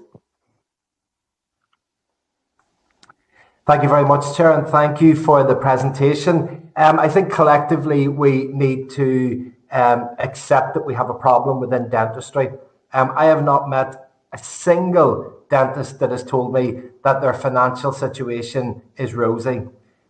Thank you very much, Chair, and thank you for the presentation. I think collectively we need to accept that we have a problem within dentistry. I have not met a single dentist that has told me that their financial situation is rosy.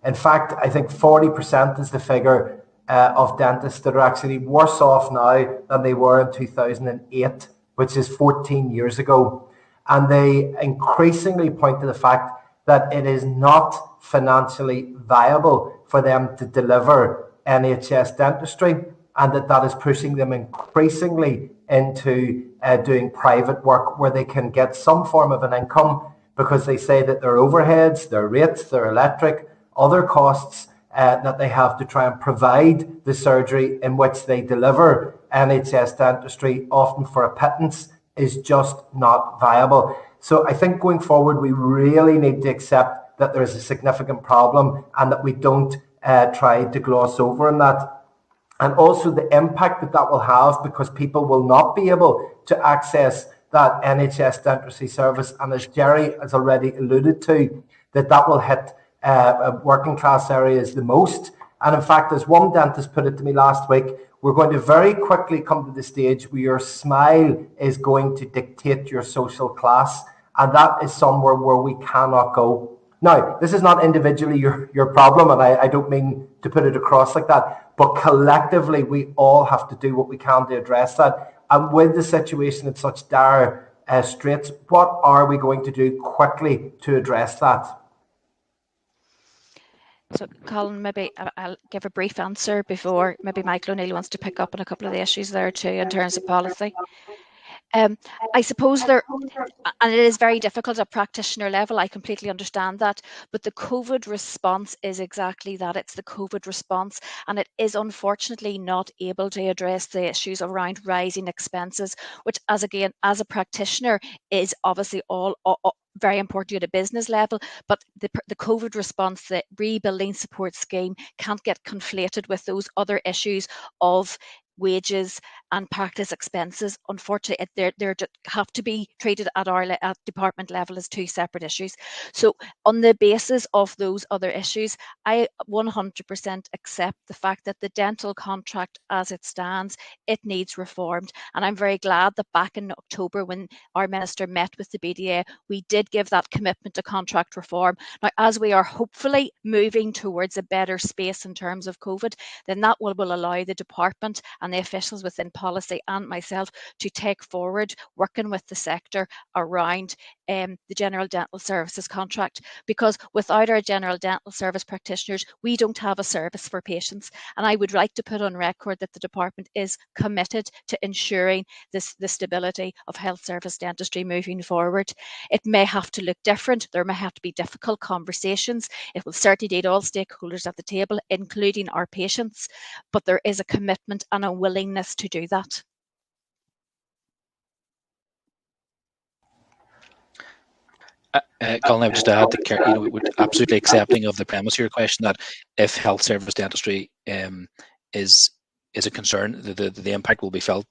In fact, I think 40% is the figure of dentists that are actually worse off now than they were in 2008, which is 14 years ago. And they increasingly point to the fact that it is not financially viable for them to deliver NHS dentistry. and that is pushing them increasingly into doing private work where they can get some form of an income, because they say that their overheads, their rates, their electric, other costs that they have to try and provide the surgery in which they deliver NHS dentistry, often for a pittance, is just not viable. So I think going forward, we really need to accept that there is a significant problem and that we don't try to gloss over on that. And also the impact that will have, because people will not be able to access that NHS dentistry service. And as Jerry has already alluded to, that will hit working class areas the most. And in fact, as one dentist put it to me last week, we're going to very quickly come to the stage where your smile is going to dictate your social class. And that is somewhere where we cannot go. Now, this is not individually your problem, and I don't mean to put it across like that, but collectively we all have to do what we can to address that. And with the situation in such dire straits, what are we going to do quickly to address that? So, Colin, maybe I'll give a brief answer before maybe Michael O'Neill wants to pick up on a couple of the issues there too in terms of policy. I suppose and it is very difficult at practitioner level, I completely understand that, but the COVID response is exactly that. It's the COVID response, and it is unfortunately not able to address the issues around rising expenses, which as a practitioner is obviously all very important at a business level, but the COVID response, the rebuilding support scheme, can't get conflated with those other issues of wages and practice expenses. Unfortunately, they have to be treated at department level as two separate issues. So on the basis of those other issues, I 100% accept the fact that the dental contract as it stands, it needs reformed. And I'm very glad that back in October, when our minister met with the BDA, we did give that commitment to contract reform. Now, as we are hopefully moving towards a better space in terms of COVID, then that will allow the department and the officials within policy and myself to take forward working with the sector around the general dental services contract, because without our general dental service practitioners, we don't have a service for patients. And I would like to put on record that the department is committed to ensuring the stability of health service dentistry moving forward. It may have to look different. There may have to be difficult conversations. It will certainly need all stakeholders at the table, including our patients, but there is a commitment and a willingness to do that. Colin, I would just add that we're absolutely accepting of the premise of your question that if health service dentistry is a concern, the impact will be felt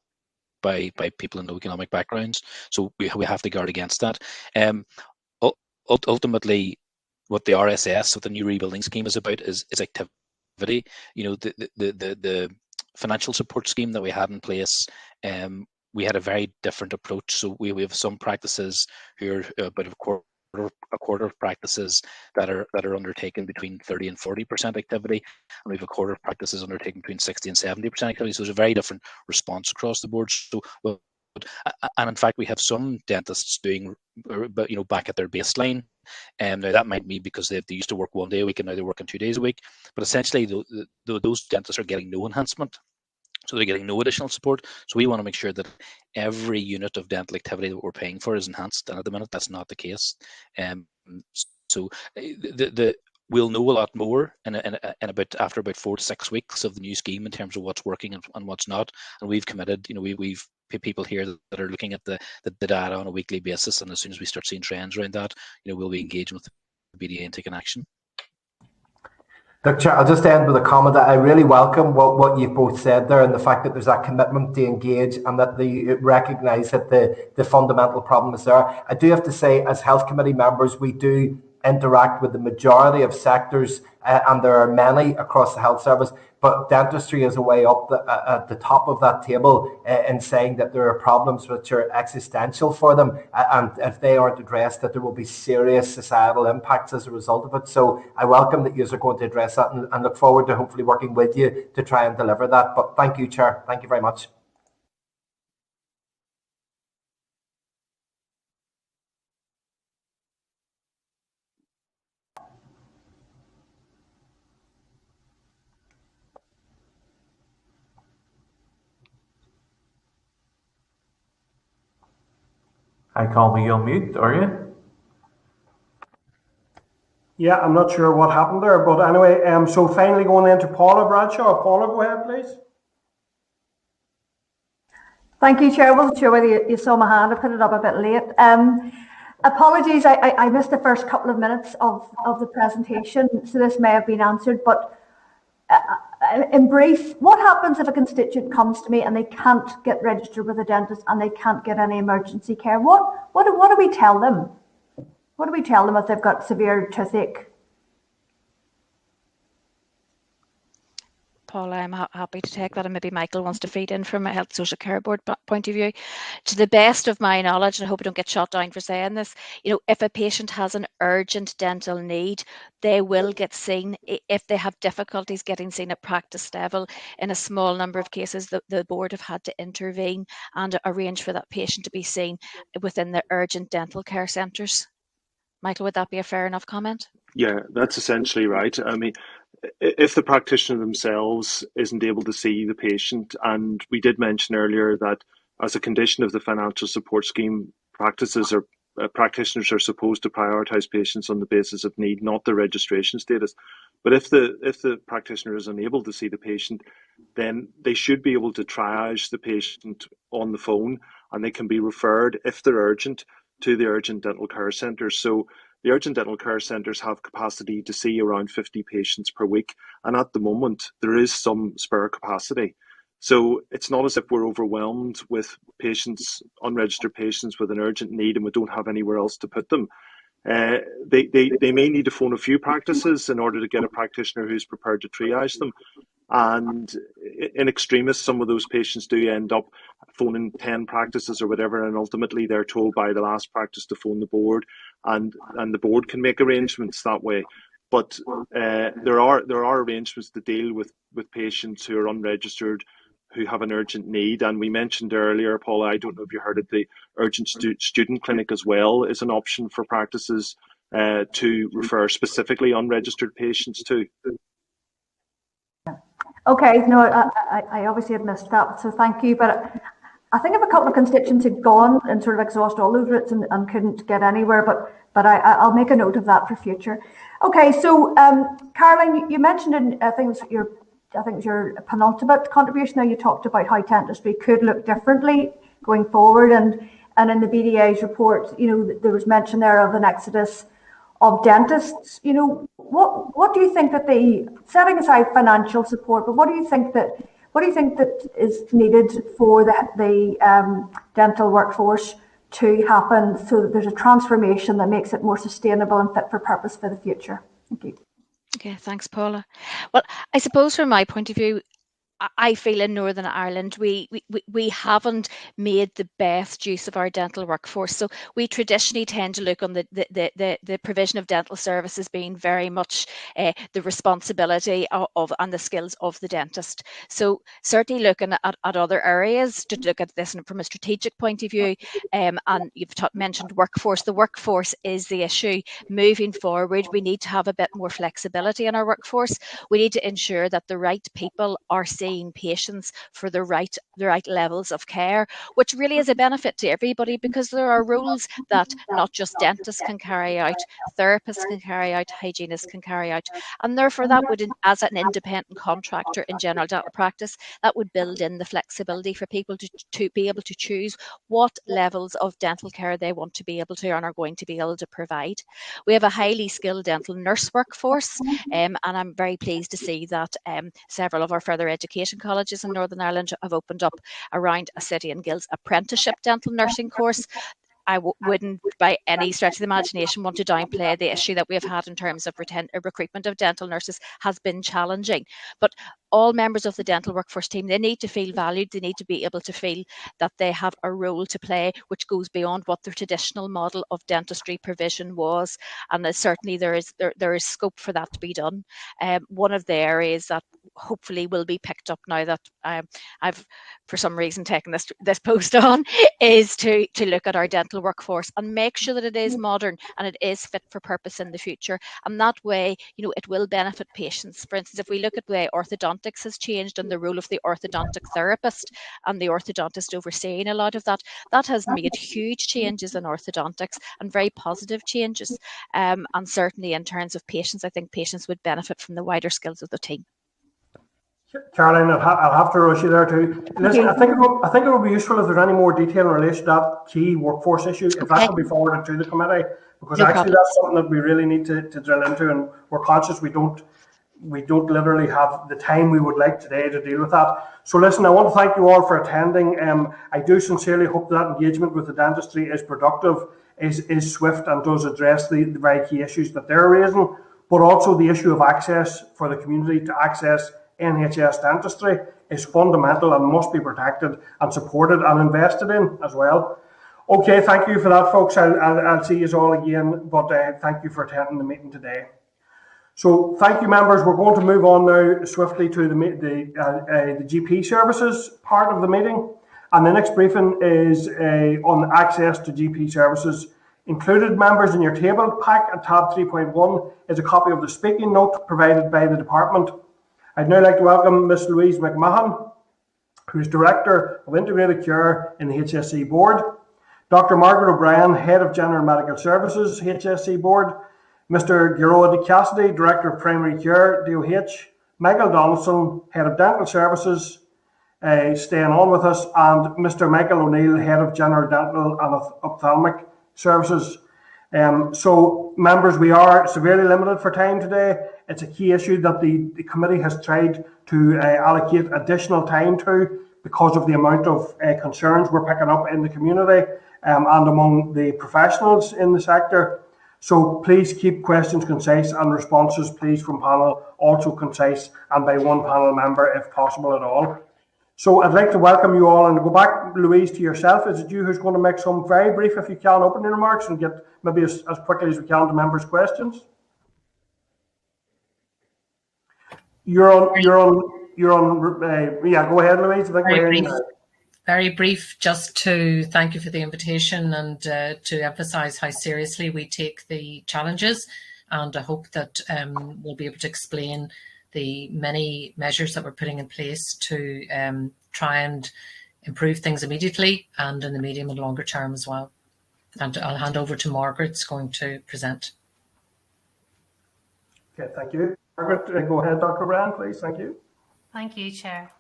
by people in low economic backgrounds. So we have to guard against that. Ultimately, what the RSS, what the new rebuilding scheme is about, is activity. The financial support scheme that we had in place, we had a very different approach. So we have some practices who are about a quarter of practices that are undertaken between 30 and 40% activity, and we have a quarter of practices undertaken between 60 and 70% activity. So there's a very different response across the board. So, and in fact, we have some dentists doing, back at their baseline. Now that might be because they used to work 1 day a week and now they're working 2 days a week. But essentially, those dentists are getting no enhancement. So they're getting no additional support. So we want to make sure that every unit of dental activity that we're paying for is enhanced. And at the minute, that's not the case. So we'll know a lot more after about 4 to 6 weeks of the new scheme in terms of what's working and what's not. And we've committed, we've people here that are looking at the data on a weekly basis. And as soon as we start seeing trends around that, we'll be engaging with the BDA and taking action. Look, Chair, I'll just end with a comment that I really welcome what you both said there, and the fact that there's that commitment to engage and that they recognise that the fundamental problem is there. I do have to say, as Health Committee members, we do interact with the majority of sectors, and there are many across the health service, but dentistry is a way up at the top of that table in saying that there are problems which are existential for them, and if they aren't addressed, that there will be serious societal impacts as a result of it. So I welcome that you are going to address that, and look forward to hopefully working with you to try and deliver that. But thank you, Chair. Thank you very much. Icon, you on mute, are you? Yeah, I'm not sure what happened there, but anyway, so finally going then to Paula Bradshaw. Paula, go ahead, please. Thank you, Chair. I wasn't sure whether you saw my hand. I put it up a bit late. Apologies, I missed the first couple of minutes of the presentation, so this may have been answered, but in brief, what happens if a constituent comes to me and they can't get registered with a dentist and they can't get any emergency care? What do we tell them? What do we tell them if they've got severe toothache? Paula, I'm happy to take that, and maybe Michael wants to feed in from a Health Social Care Board point of view. To the best of my knowledge, and I hope I don't get shot down for saying this, if a patient has an urgent dental need, they will get seen. If they have difficulties getting seen at practice level, in a small number of cases, the board have had to intervene and arrange for that patient to be seen within the urgent dental care centres. Michael, would that be a fair enough comment? Yeah, that's essentially right. I mean, if the practitioner themselves isn't able to see the patient, and we did mention earlier that as a condition of the financial support scheme, practitioners are supposed to prioritise patients on the basis of need, not the registration status. But if the practitioner is unable to see the patient, then they should be able to triage the patient on the phone, and they can be referred, if they're urgent, to the urgent dental care centres. So the urgent dental care centres have capacity to see around 50 patients per week, and at the moment there is some spare capacity. So it's not as if we're overwhelmed with patients, unregistered patients with an urgent need, and we don't have anywhere else to put them. They may need to phone a few practices in order to get a practitioner who's prepared to triage them. And in extremis, some of those patients do end up phoning 10 practices or whatever, and ultimately they're told by the last practice to phone the board, and the board can make arrangements that way. But there are arrangements to deal with patients who are unregistered, who have an urgent need. And we mentioned earlier, Paula, I don't know if you heard it, the urgent student clinic as well is an option for practices to refer specifically unregistered patients to. Okay, no, I obviously had missed that, so thank you. But I think if a couple of constituents had gone and sort of exhausted all those routes and couldn't get anywhere, but I'll make a note of that for future. Okay, so Caroline, you mentioned in I think it was your penultimate contribution there, you talked about how dentistry could look differently going forward, and in the BDA's report, there was mention there of an exodus of dentists. What do you think that setting aside financial support, but what do you think that is needed for the dental workforce to happen, so that there's a transformation that makes it more sustainable and fit for purpose for the future? Thank you. Okay, thanks, Paula. Well, I suppose from my point of view, I feel in Northern Ireland we haven't made the best use of our dental workforce. So we traditionally tend to look on the provision of dental services being very much the responsibility of and the skills of the dentist. So certainly looking at other areas to look at this from a strategic point of view, and you've mentioned workforce. The workforce is the issue. Moving forward, we need to have a bit more flexibility in our workforce. We need to ensure that the right people are seeing patients for the right levels of care, which really is a benefit to everybody, because there are roles that not just dentists can carry out, therapists can carry out, hygienists can carry out, and therefore that would, as an independent contractor in general dental practice, that would build in the flexibility for people to be able to choose what levels of dental care they want to be able to and are going to be able to provide. We have a highly skilled dental nurse workforce, and I'm very pleased to see that several of our further education colleges in Northern Ireland have opened up around a City and Guilds apprenticeship dental nursing course. I wouldn't by any stretch of the imagination want to downplay the issue that we have had in terms of recruitment of dental nurses has been challenging. But all members of the dental workforce team, they need to feel valued. They need to be able to feel that they have a role to play which goes beyond what the traditional model of dentistry provision was. And certainly there is scope for that to be done. One of the areas that hopefully will be picked up now that I've for some reason taken this post on, is to look at our dental workforce and make sure that it is modern and it is fit for purpose in the future. And that way, it will benefit patients. For instance, if we look at the way orthodontics has changed and the role of the orthodontic therapist and the orthodontist overseeing a lot of that has made huge changes in orthodontics and very positive changes. And certainly in terms of patients, I think patients would benefit from the wider skills of the team. Caroline, I'll have to rush you there too. Listen, I think it would be useful if there's any more detail in relation to that key workforce issue, if that could be forwarded to the committee, because actually that's something that we really need to drill into, and we're conscious we don't literally have the time we would like today to deal with that. So listen, I want to thank you all for attending. I do sincerely hope that engagement with the dentistry is productive, is swift, and does address the very key issues that they're raising, but also the issue of access for the community to access NHS dentistry is fundamental and must be protected and supported and invested in as well. Okay, thank you for that, folks. I'll see you all again, but thank you for attending the meeting today. So thank you, members. We're going to move on now swiftly to the GP services part of the meeting. And the next briefing is on access to GP services. Included, members, in your table pack at tab 3.1 is a copy of the speaking note provided by the department. I'd now like to welcome Ms. Louise McMahon, who is Director of Integrated Care in the HSE Board, Dr. Margaret O'Brien, Head of General Medical Services, HSE Board, Mr. Gearóid Cassidy, Director of Primary Care, DOH, Michael Donaldson, Head of Dental Services, staying on with us, and Mr. Michael O'Neill, Head of General Dental and Ophthalmic Services. So, members, we are severely limited for time today. It's a key issue that the committee has tried to allocate additional time to because of the amount of concerns we're picking up in the community and among the professionals in the sector. So please keep questions concise and responses, please, from panel also concise and by one panel member if possible at all. So I'd like to welcome you all and go back, Louise, to yourself. Is it you who's going to make some very brief, if you can, opening remarks and get maybe as quickly as we can to members' questions? You're on. Yeah, go ahead, Louise. Very brief, just to thank you for the invitation and to emphasise how seriously we take the challenges, and I hope that we'll be able to explain the many measures that we're putting in place to try and improve things immediately and in the medium and longer term as well. And I'll hand over to Margaret, who's going to present. Okay, thank you. Margaret, go ahead, Dr. Brand, please. Thank you. Thank you, Chair.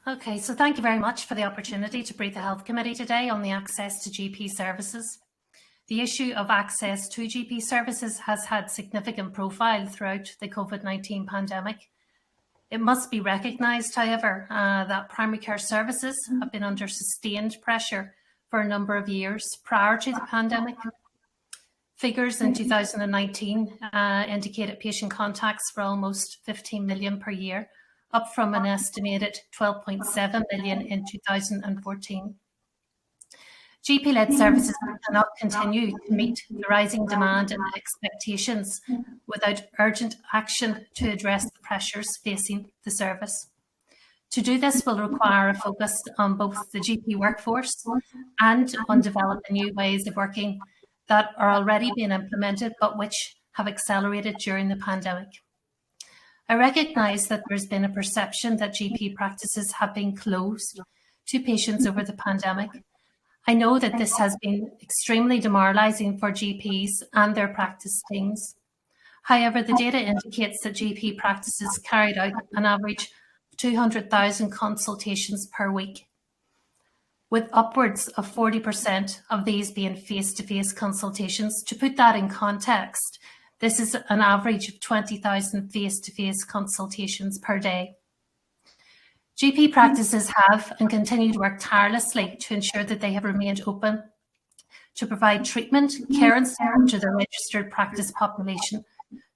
Okay, so thank you very much for the opportunity to brief the Health Committee today on the access to GP services. The issue of access to GP services has had significant profile throughout the COVID-19 pandemic. It must be recognised, however, that primary care services have been under sustained pressure for a number of years prior to the pandemic. Figures in 2019 indicated patient contacts were almost 15 million per year, up from an estimated 12.7 million in 2014. GP-led services cannot continue to meet the rising demand and expectations without urgent action to address the pressures facing the service. To do this will require a focus on both the GP workforce and on developing new ways of working that are already being implemented but which have accelerated during the pandemic. I recognise that there's been a perception that GP practices have been closed to patients over the pandemic. I know that this has been extremely demoralising for GPs and their practice teams. However, the data indicates that GP practices carried out an average of 200,000 consultations per week, with upwards of 40% of these being face-to-face consultations. To put that in context, this is an average of 20,000 face-to-face consultations per day. GP practices have and continue to work tirelessly to ensure that they have remained open to provide treatment, care and support to their registered practice population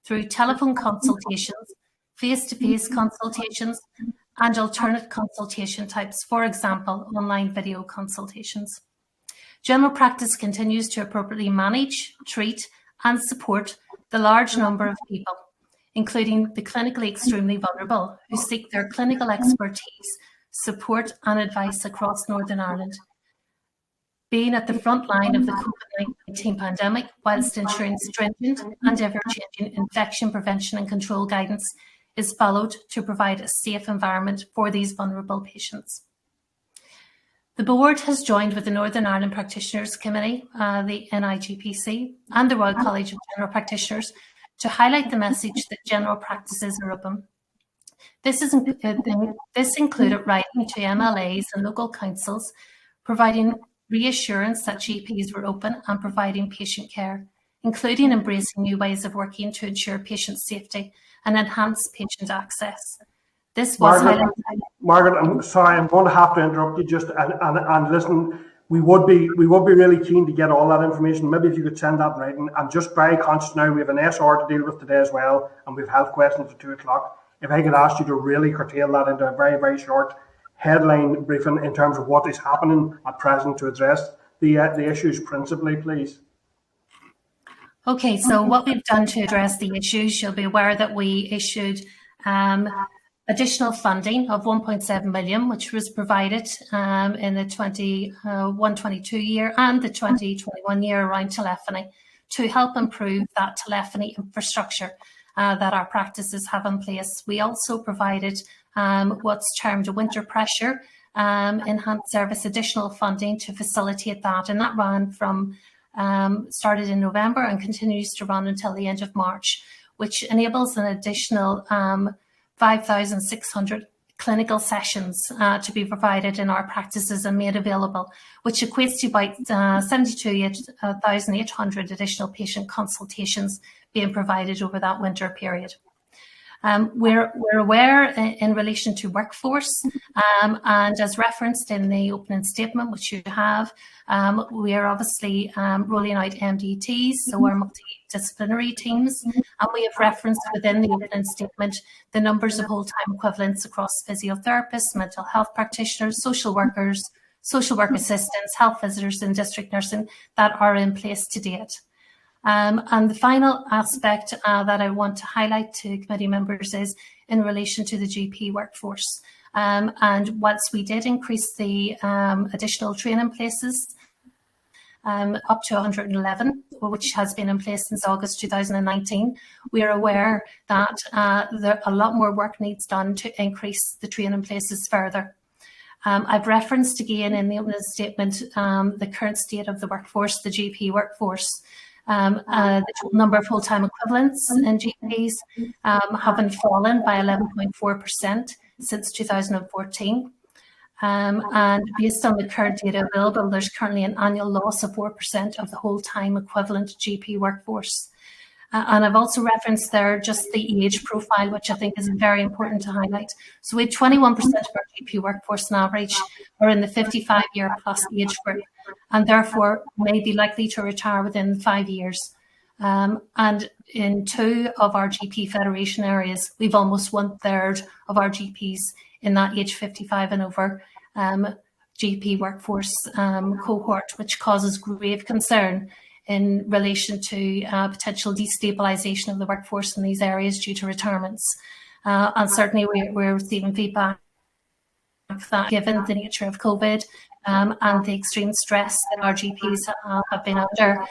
through telephone consultations, face-to-face consultations and alternate consultation types, for example, online video consultations. General practice continues to appropriately manage, treat and support the large number of people, including the clinically extremely vulnerable, who seek their clinical expertise, support and advice across Northern Ireland. Being at the front line of the COVID-19 pandemic, whilst ensuring stringent and ever-changing infection prevention and control guidance is followed to provide a safe environment for these vulnerable patients. The board has joined with the Northern Ireland Practitioners Committee, the NIGPC, and the Royal College of General Practitioners to highlight the message that general practices are open. This included writing to MLAs and local councils, providing reassurance that GPs were open and providing patient care, including embracing new ways of working to ensure patient safety and enhance patient access. This was Margaret, I'm sorry, I'm going to have to interrupt you just and listen. We would be really keen to get all that information. Maybe if you could send that in writing. I'm just very conscious now we have an SR to deal with today as well, and we've health questions at 2 o'clock. If I could ask you to really curtail that into a very, very short headline briefing in terms of what is happening at present to address the issues principally, please. Okay, so what we've done to address the issues, you'll be aware that we issued additional funding of 1.7 million, which was provided in the 21-22 year and the 2021 year around telephony to help improve that telephony infrastructure that our practices have in place. We also provided what's termed a winter pressure enhanced service additional funding to facilitate that, and that ran from started in November and continues to run until the end of March, which enables an additional 5,600 clinical sessions to be provided in our practices and made available, which equates to about 72,800 additional patient consultations being provided over that winter period. We're aware in relation to workforce, and as referenced in the opening statement, which you have, we are obviously rolling out MDTs, so our multidisciplinary teams, and we have referenced within the opening statement the numbers of whole-time equivalents across physiotherapists, mental health practitioners, social workers, social work assistants, health visitors and district nursing that are in place to date. And the final aspect that I want to highlight to committee members is in relation to the GP workforce. And whilst we did increase the additional training places up to 111, which has been in place since August 2019, we are aware that a lot more work needs done to increase the training places further. I've referenced again in the opening statement the current state of the workforce, the GP workforce. The total number of full-time equivalents in GPs haven't fallen by 11.4% since 2014. And based on the current data available, there's currently an annual loss of 4% of the whole-time equivalent GP workforce. And I've also referenced there just the age profile, which I think is very important to highlight. So we had 21% of our GP workforce on average are in the 55-year plus age group, and therefore may be likely to retire within 5 years. And in 2 of our GP federation areas, we've almost 1/3 of our GPs in that age 55 and over GP workforce cohort, which causes grave concern in relation to potential destabilisation of the workforce in these areas due to retirements. And certainly we're receiving feedback that given the nature of COVID and the extreme stress that our GPs have been under,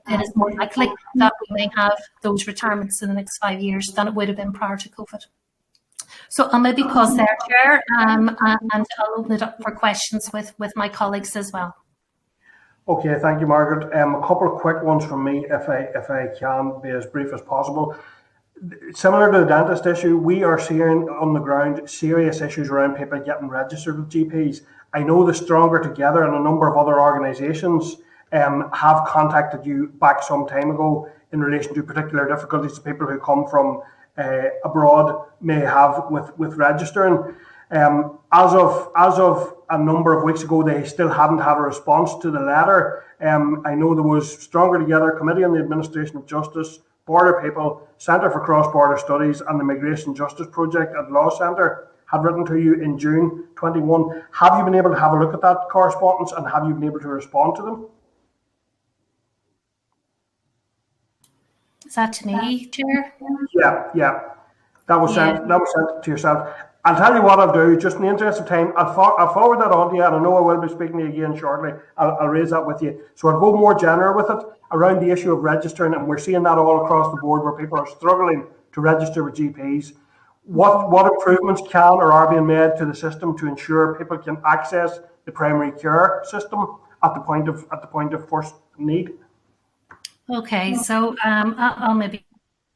it is more likely that we may have those retirements in the next 5 years than it would have been prior to COVID. So I'll maybe pause there, Chair, and I'll open it up for questions with my colleagues as well. Okay, thank you, Margaret. A couple of quick ones from me, if I can be as brief as possible. Similar to the dentist issue, we are seeing on the ground serious issues around people getting registered with GPs. I know the Stronger Together and a number of other organisations have contacted you back some time ago in relation to particular difficulties that people who come from abroad may have with registering. As of a number of weeks ago, they still hadn't had a response to the letter. I know there was Stronger Together, Committee on the Administration of Justice, Border People, Centre for Cross-Border Studies and the Migration Justice Project at Law Centre had written to you in June 21. Have you been able to have a look at that correspondence and have you been able to respond to them? Is that to me, Chair? Yeah. That was sent to yourself. I'll tell you what I'll do, just in the interest of time, I'll forward that on to you, and I know I will be speaking to you again shortly. I'll raise that with you. So I'll go more general with it around the issue of registering, and we're seeing that all across the board where people are struggling to register with GPs. What improvements can or are being made to the system to ensure people can access the primary care system at the point of first need? Okay, so I'll maybe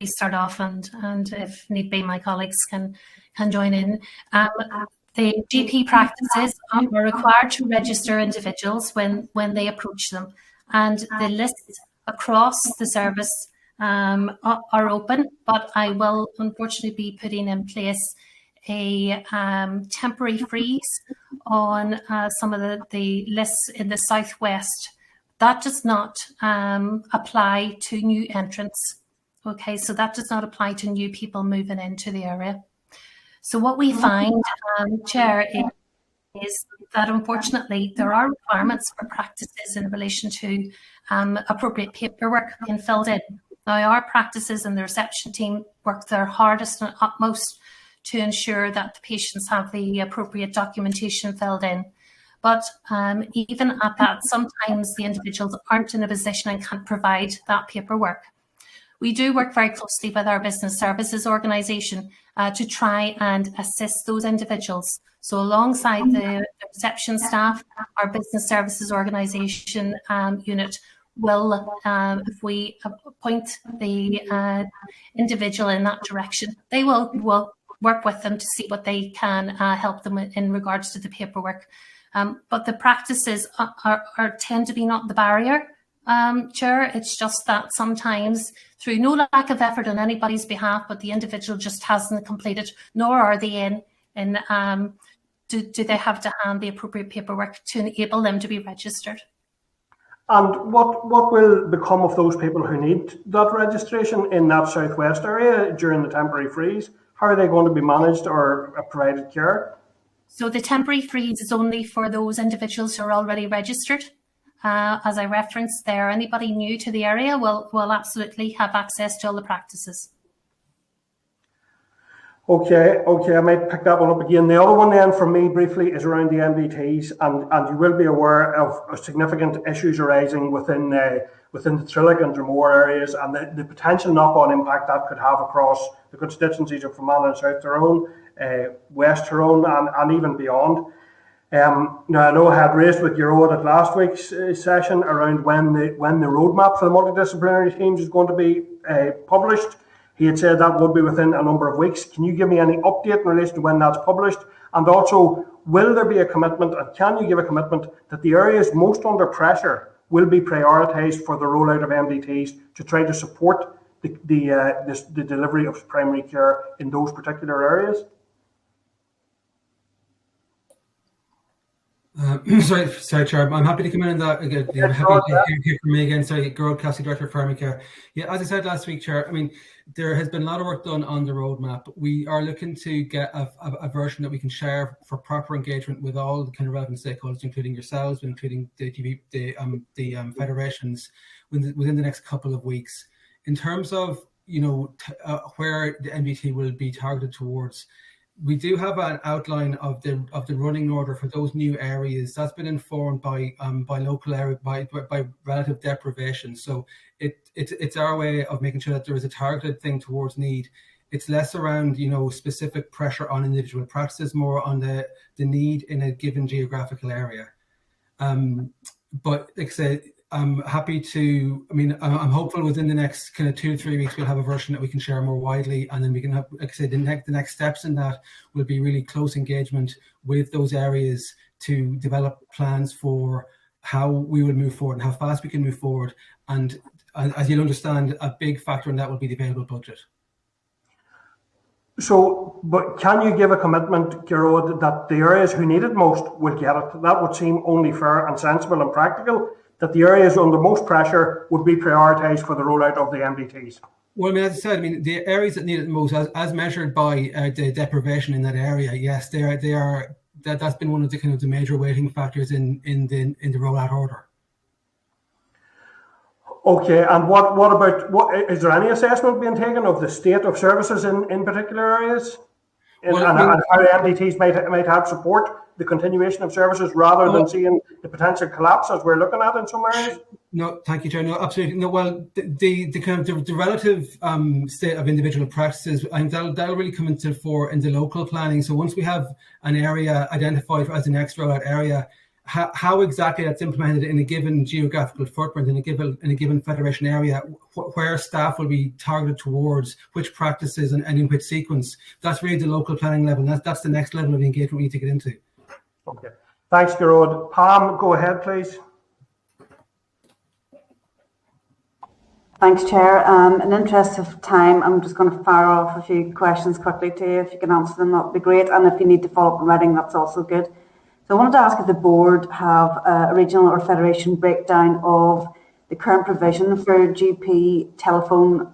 start off, and if need be, my colleagues can join in. The GP practices are required to register individuals when they approach them, and the lists across the service are open, but I will unfortunately be putting in place a temporary freeze on some of the lists in the southwest. That does not apply to new entrants. Okay, so that does not apply to new people moving into the area. So what we find, Chair, is that unfortunately there are requirements for practices in relation to appropriate paperwork being filled in. Now, our practices and the reception team work their hardest and utmost to ensure that the patients have the appropriate documentation filled in. But even at that, sometimes the individuals aren't in a position and can't provide that paperwork. We do work very closely with our business services organisation to try and assist those individuals. So alongside the reception staff, our business services organisation unit will, if we point the individual in that direction, they will work with them to see what they can help them in regards to the paperwork. But the practices tend to be not the barrier, Chair. It's just that sometimes, through no lack of effort on anybody's behalf, but the individual just hasn't completed, nor are they do they have to hand the appropriate paperwork to enable them to be registered. And what will become of those people who need that registration in that southwest area during the temporary freeze? How are they going to be managed or provided care? So the temporary freeze is only for those individuals who are already registered. As I referenced there, anybody new to the area will absolutely have access to all the practices. Okay, I might pick that one up again. The other one then from me briefly is around the MDTs, and you will be aware of significant issues arising within the Trillick and Dromore areas, and the potential knock-on impact that could have across the constituencies of Fermanagh and South Tyrone, West Tyrone, and even beyond. Now I know I had raised with your at last week's session around when the roadmap for the multidisciplinary teams is going to be published. He had said that would be within a number of weeks. Can you give me any update in relation to when that's published? And also, will there be a commitment, and can you give a commitment that the areas most under pressure will be prioritised for the rollout of MDTs to try to support the delivery of primary care in those particular areas? Sorry, Chair. I'm happy to come in on that again. I'm happy to hear from me again. Sorry, Gerald Cassidy, Director of Primary Care. Yeah, as I said last week, Chair, I mean, there has been a lot of work done on the roadmap. We are looking to get a version that we can share for proper engagement with all the kind of relevant stakeholders, including yourselves, including the federations, within the next couple of weeks. In terms of where the MDT will be targeted towards, we do have an outline of the running order for those new areas. That's been informed by local area by relative deprivation. So it's our way of making sure that there is a targeted thing towards need. It's less around specific pressure on individual practices, more on the need in a given geographical area. But like I said, I'm happy to. I mean, I'm hopeful within the next kind of 2 to 3 weeks we'll have a version that we can share more widely, and then we can have, like I said, the next steps in that will be really close engagement with those areas to develop plans for how we will move forward and how fast we can move forward. And as you'll understand, a big factor in that will be the available budget. So, but can you give a commitment, Gerard, that the areas who need it most will get it? That would seem only fair and sensible and practical, that the areas under most pressure would be prioritised for the rollout of the MDTs. Well, I mean, as I said, I mean, the areas that need it most, as measured by the deprivation in that area, yes, they are. That's been one of the kind of the major weighting factors in the rollout order. Okay, and what about is there any assessment being taken of the state of services in particular areas, and how entities might help support the continuation of services rather than seeing the potential collapse as we're looking at in some areas? No, thank you, Chair. No, absolutely. No, well, the kind of the relative state of individual practices, I think that'll really come into the fore in the local planning. So once we have an area identified as the next rollout area, how exactly that's implemented in a given geographical footprint, in a given federation area, where staff will be targeted towards, which practices and in which sequence, that's really the local planning level. That's the next level of engagement we need to get into. Okay, thanks, Gerard. Pam, go ahead, please. Thanks, Chair. In the interest of time, I'm just going to fire off a few questions quickly to you. If you can answer them, that would be great. And if you need to follow up in writing, that's also good. So I wanted to ask if the board have a regional or federation breakdown of the current provision for GP telephone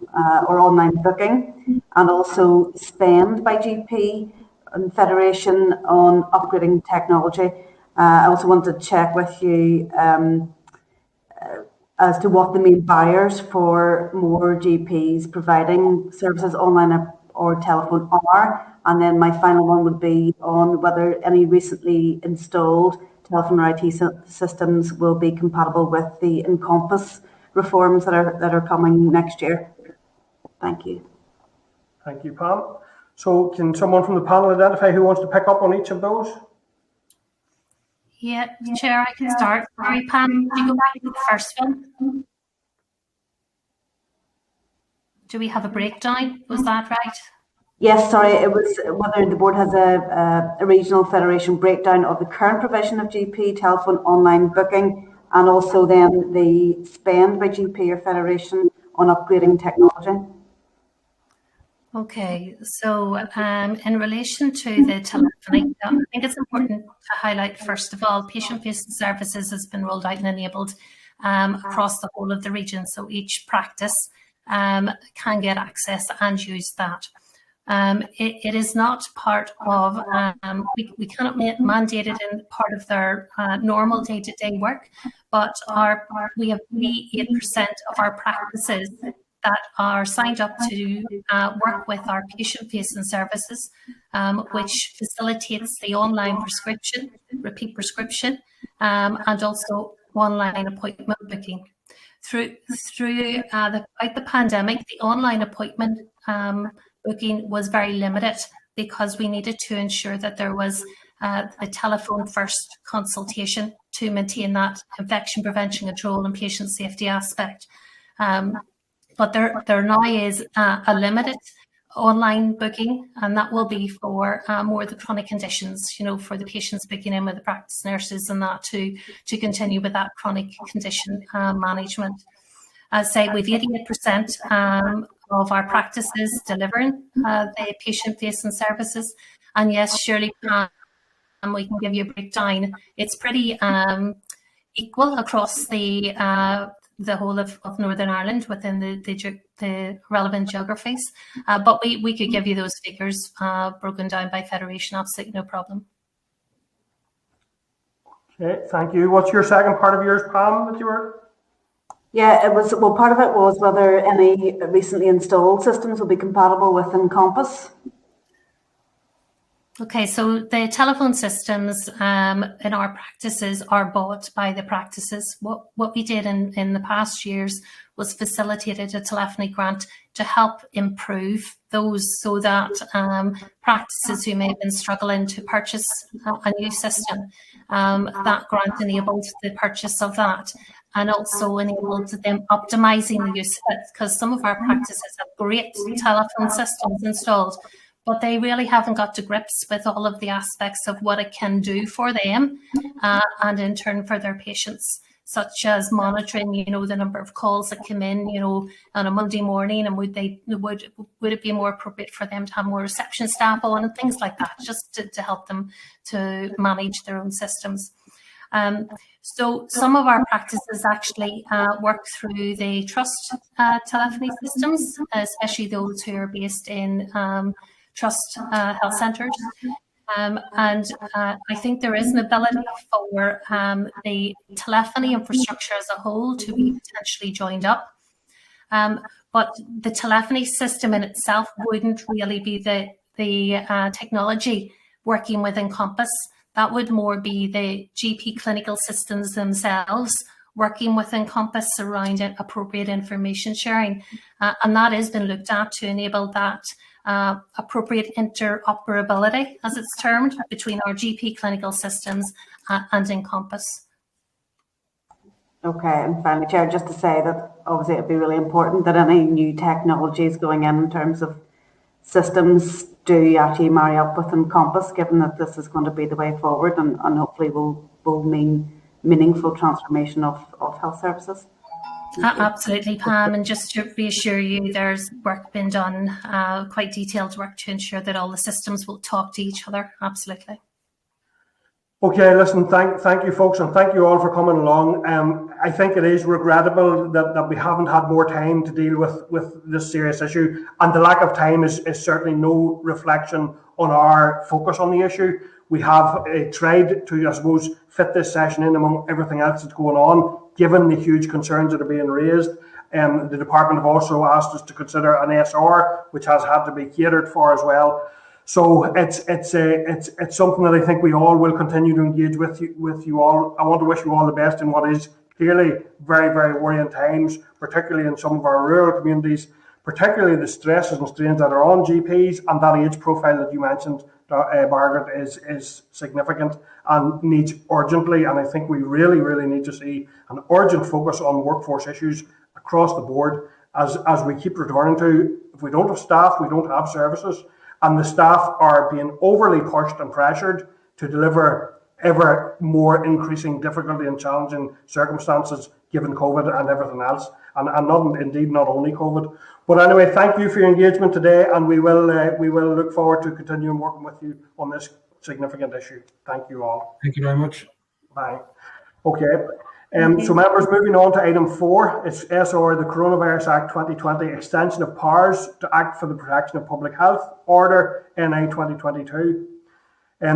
or online booking, and also spend by GP and federation on upgrading technology. I also wanted to check with you as to what the main buyers for more GPs providing services online or telephone are. And then my final one would be on whether any recently installed telephone or IT systems will be compatible with the Encompass reforms that are coming next year. Thank you. Thank you, Pam. So can someone from the panel identify who wants to pick up on each of those? Yeah, Chair, I can start. Sorry, Pam, do you go back to the first one? Do we have a breakdown? Was that right? Yes, sorry, it was whether the board has a regional federation breakdown of the current provision of GP telephone online booking, and also then the spend by GP or federation on upgrading technology. Okay, so in relation to the telephony, I think it's important to highlight, first of all, patient-facing services has been rolled out and enabled across the whole of the region. So each practice can get access and use that. It is not part of, we cannot mandate it in part of their normal day-to-day work, but we have 88% of our practices that are signed up to work with our patient-facing services, which facilitates the online prescription, repeat prescription, and also online appointment booking. Throughout the pandemic, the online appointment booking was very limited because we needed to ensure that there was the telephone first consultation to maintain that infection prevention control and patient safety aspect. But there now is a limited online booking, and that will be for more of the chronic conditions, for the patients booking in with the practice nurses and that to continue with that chronic condition management. As I say, we've 88% of our practices delivering the patient-facing services. And yes, surely, we can give you a breakdown. It's pretty equal across the whole of Northern Ireland within the relevant geographies. But we could give you those figures broken down by federation, absolutely no problem. Okay, thank you. What's your second part of yours, Pam, that you were? Yeah, it was, well, part of it was whether any recently installed systems will be compatible with Encompass. Okay, so the telephone systems in our practices are bought by the practices. What we did in the past years was facilitated a telephony grant to help improve those, so that practices who may have been struggling to purchase a new system, that grant enabled the purchase of that, and also enabled them optimizing the use of it, because some of our practices have great telephone systems installed, but they really haven't got to grips with all of the aspects of what it can do for them and in turn for their patients, such as monitoring, the number of calls that come in, on a Monday morning, and would it be more appropriate for them to have more reception staff on and things like that, just to help them to manage their own systems. So some of our practices actually work through the trust telephony systems, especially those who are based in trust health centres. And I think there is an ability for the telephony infrastructure as a whole to be potentially joined up. But the telephony system in itself wouldn't really be the technology working with Encompass. That would more be the GP clinical systems themselves working with Encompass around appropriate information sharing. And that has been looked at to enable that appropriate interoperability, as it's termed, between our GP clinical systems and Encompass. Okay, and finally, Chair, just to say that obviously it'd be really important that any new technologies going in terms of systems do actually marry up with Encompass, given that this is going to be the way forward and hopefully will mean meaningful transformation of health services. Absolutely, Pam, and just to reassure you, there's work being done, quite detailed work to ensure that all the systems will talk to each other. Absolutely. Okay, listen, thank you folks, and thank you all for coming along. I think it is regrettable that we haven't had more time to deal with this serious issue, and the lack of time is certainly no reflection on our focus on the issue. We have tried to, I suppose, fit this session in among everything else that's going on, given the huge concerns that are being raised. The department have also asked us to consider an SR, which has had to be catered for as well. So it's something that I think we all will continue to engage with you all. I want to wish you all the best in what is clearly very, very worrying times, particularly in some of our rural communities, particularly the stresses and strains that are on GPs, and that age profile that you mentioned, Margaret, is significant and needs urgently. And I think we really, really need to see an urgent focus on workforce issues across the board, as we keep returning to. If we don't have staff, we don't have services. And the staff are being overly pushed and pressured to deliver ever more increasing difficulty and challenging circumstances given COVID and everything else, and not only COVID. But anyway, thank you for your engagement today, and we will look forward to continuing working with you on this significant issue. Thank you all. Thank you very much. Bye. Okay. So members, moving on to item 4, it's SR, the Coronavirus Act 2020, extension of powers to act for the protection of public health, Order NI 2022.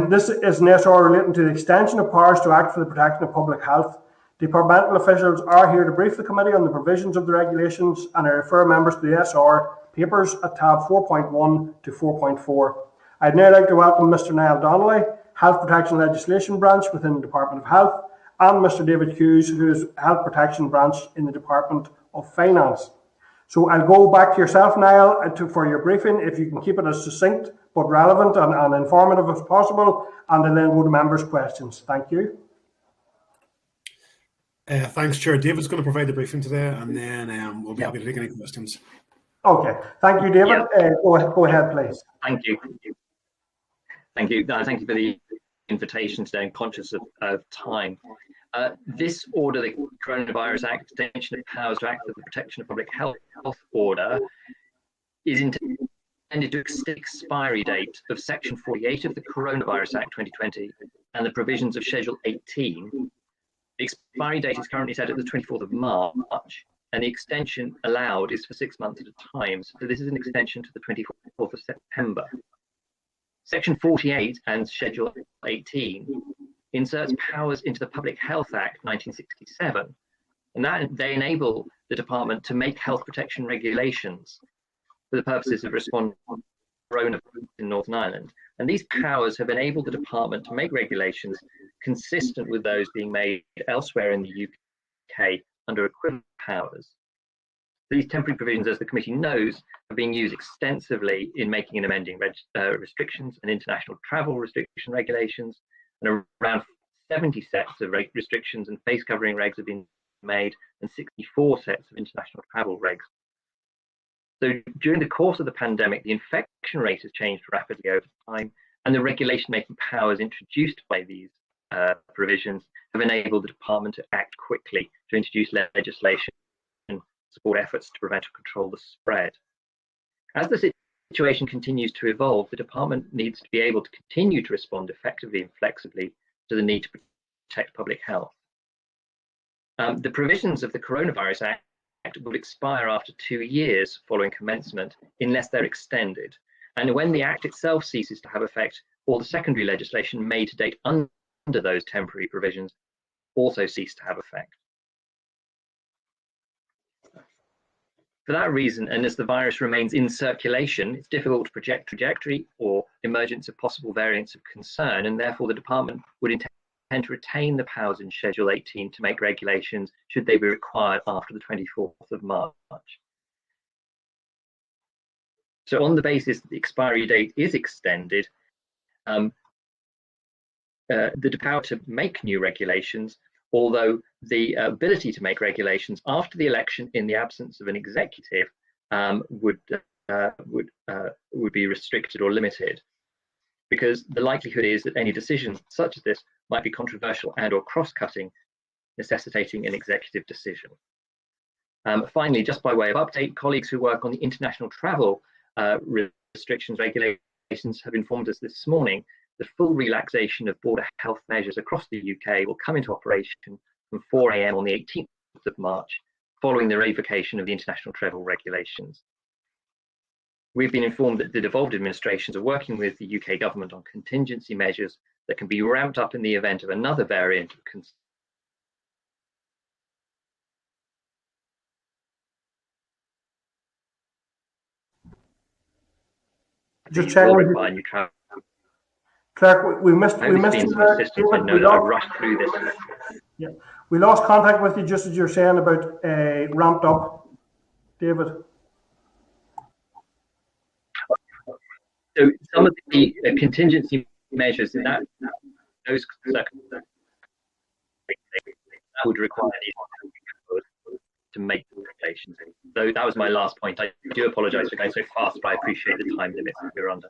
This is an SR relating to the extension of powers to act for the protection of public health. Departmental officials are here to brief the committee on the provisions of the regulations, and I refer members to the SR papers at tab 4.1 to 4.4. I'd now like to welcome Mr. Niall Donnelly, Health Protection Legislation Branch within the Department of Health, and Mr. David Hughes, who is Health Protection Branch in the Department of Finance. So I'll go back to yourself, Niall, for your briefing, if you can keep it as succinct but relevant and informative as possible, and then go to members' questions. Thank you. Thanks, Chair. David's going to provide the briefing today, and then we'll be happy to take any questions. Okay. Thank you, David. Go ahead, please. Thank you. Thank you. Thank you for the invitation today. I'm conscious of time. This order, the Coronavirus Act, extension of powers to act for the protection of public health order, is intended to extend the expiry date of Section 48 of the Coronavirus Act 2020 and the provisions of Schedule 18. The expiry date is currently set at the 24th of March, and the extension allowed is for 6 months at a time. So this is an extension to the 24th of September. Section 48 and Schedule 18 inserts powers into the Public Health Act 1967, and that they enable the department to make health protection regulations for the purposes of responding to coronavirus in Northern Ireland. And these powers have enabled the department to make regulations consistent with those being made elsewhere in the UK under equivalent powers. These temporary provisions, as the committee knows, are being used extensively in making and amending restrictions and international travel restriction regulations, and around 70 sets of restrictions and face covering regs have been made, and 64 sets of international travel regs. So during the course of the pandemic, the infection rate has changed rapidly over time, and the regulation making powers introduced by these provisions have enabled the department to act quickly to introduce legislation and support efforts to prevent or control the spread. As the situation continues to evolve, the department needs to be able to continue to respond effectively and flexibly to the need to protect public health. The provisions of the Coronavirus Act will expire after 2 years following commencement unless they're extended. And when the Act itself ceases to have effect, or the secondary legislation made to date under those temporary provisions also cease to have effect. For that reason, and as the virus remains in circulation, it's difficult to project trajectory or emergence of possible variants of concern, and therefore the department would intend to retain the powers in Schedule 18 to make regulations should they be required after the 24th of March. So on the basis that the expiry date is extended, the power to make new regulations, although the ability to make regulations after the election in the absence of an executive would be restricted or limited, because the likelihood is that any decision such as this might be controversial and or cross-cutting, necessitating an executive decision. Finally, just by way of update, colleagues who work on the international travel restrictions regulations have informed us this morning the full relaxation of border health measures across the UK will come into operation from 4 AM on the 18th of March, following the revocation of the international travel regulations. We've been informed that the devolved administrations are working with the UK government on contingency measures that can be ramped up in the event of another variant of concern. Just checking with you. Clark, we missed you there. Yeah, we lost contact with you just as you're saying about ramped up, David. So some of the contingency measures that those would require to make the regulations. So that was my last point. I do apologise for going so fast, but I appreciate the time limits that we're under.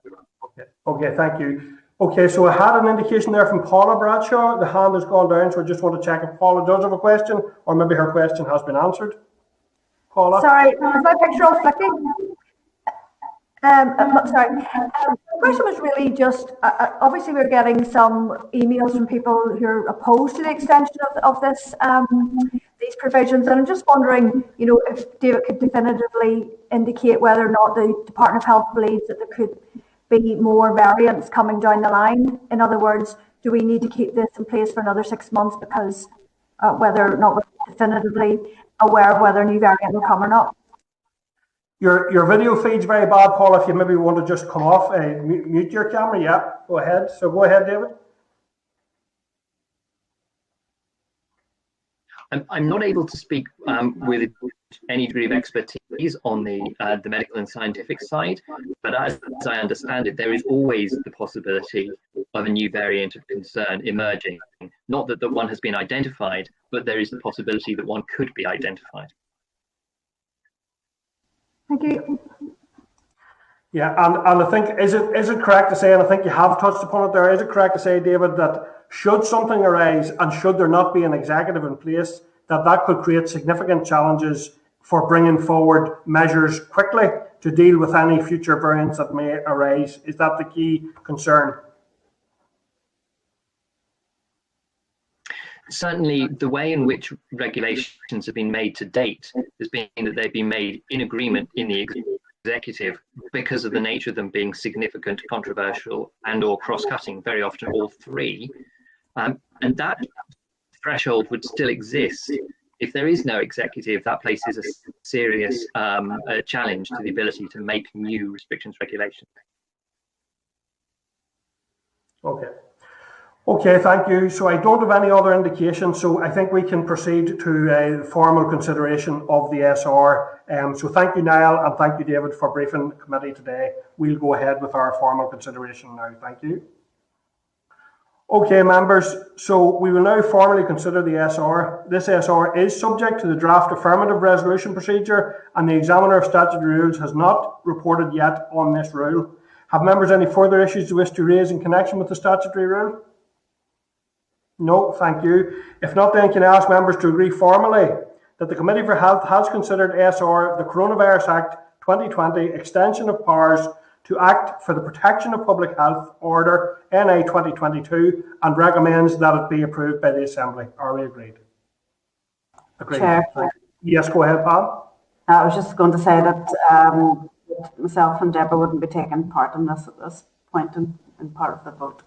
Okay, thank you. Okay, so I had an indication there from Paula Bradshaw. The hand has gone down, so I just want to check if Paula does have a question, or maybe her question has been answered. Paula? Sorry, is my picture all flicking? Sorry. The question was really just, obviously we're getting some emails from people who are opposed to the extension of this, these provisions, and I'm just wondering, you know, if David could definitively indicate whether or not the Department of Health believes that there could be more variants coming down the line. In other words, do we need to keep this in place for another 6 months because whether or not we're definitively aware of whether a new variant will come or not? Your video feed's very bad, Paul. If you maybe want to just come off, mute your camera. Yeah, go ahead. So go ahead, David. I'm not able to speak with any degree of expertise on the medical and scientific side, but as I understand it, there is always the possibility of a new variant of concern emerging. Not that one has been identified, but there is the possibility that one could be identified. Thank you. Yeah, and I think, is it correct to say, and I think you have touched upon it there, is it correct to say, David, that should something arise and should there not be an executive in place, that could create significant challenges for bringing forward measures quickly to deal with any future variants that may arise? Is that the key concern? Certainly, the way in which regulations have been made to date has been that they've been made in agreement in the executive because of the nature of them being significant, controversial, and or cross-cutting, very often all three. And that threshold would still exist. If there is no executive, that places a serious challenge to the ability to make new restrictions regulations. Okay, thank you. So I don't have any other indication, so I think we can proceed to a formal consideration of the SR. So thank you, Niall, and thank you, David, for briefing the committee today. We'll go ahead with our formal consideration now. Thank you. Okay, members, so we will now formally consider the SR. This SR is subject to the draft affirmative resolution procedure, and the Examiner of Statutory Rules has not reported yet on this rule. Have members any further issues they wish to raise in connection with the statutory rule? No, thank you. If not, then can I ask members to agree formally that the Committee for Health has considered SR, the Coronavirus Act 2020, Extension of Powers to Act for the Protection of Public Health Order NA 2022 and recommends that it be approved by the Assembly. Are we agreed? Agreed. Chair. Yes, go ahead, Pam. I was just going to say that myself and Deborah wouldn't be taking part in this at this point in in part of the vote.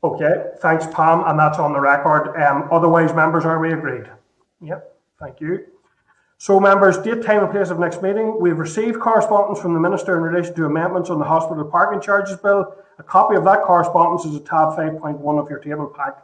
Okay, thanks, Pam, and that's on the record. Otherwise, members, are we agreed? Yep, thank you. So, members, date, time and place of next meeting. We've received correspondence from the Minister in relation to amendments on the hospital parking charges bill. A copy of that correspondence is at tab 5.1 of your table pack.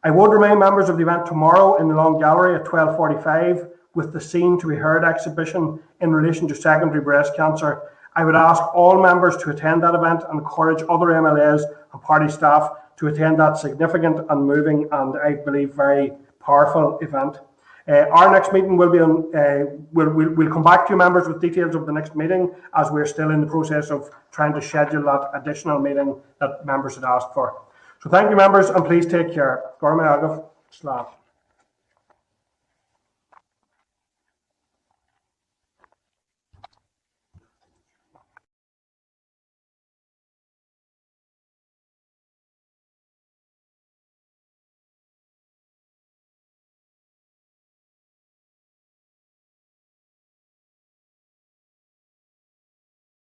I would remind members of the event tomorrow in the Long Gallery at 12:45 with the Seen to be Heard exhibition in relation to secondary breast cancer. I would ask all members to attend that event and encourage other MLAs and party staff to attend that significant and moving and, I believe, very powerful event. Our next meeting will be on, we'll come back to you, members, with details of the next meeting, as we're still in the process of trying to schedule that additional meeting that members had asked for. So thank you, members, and please take care. Gorma Agaf, Slav.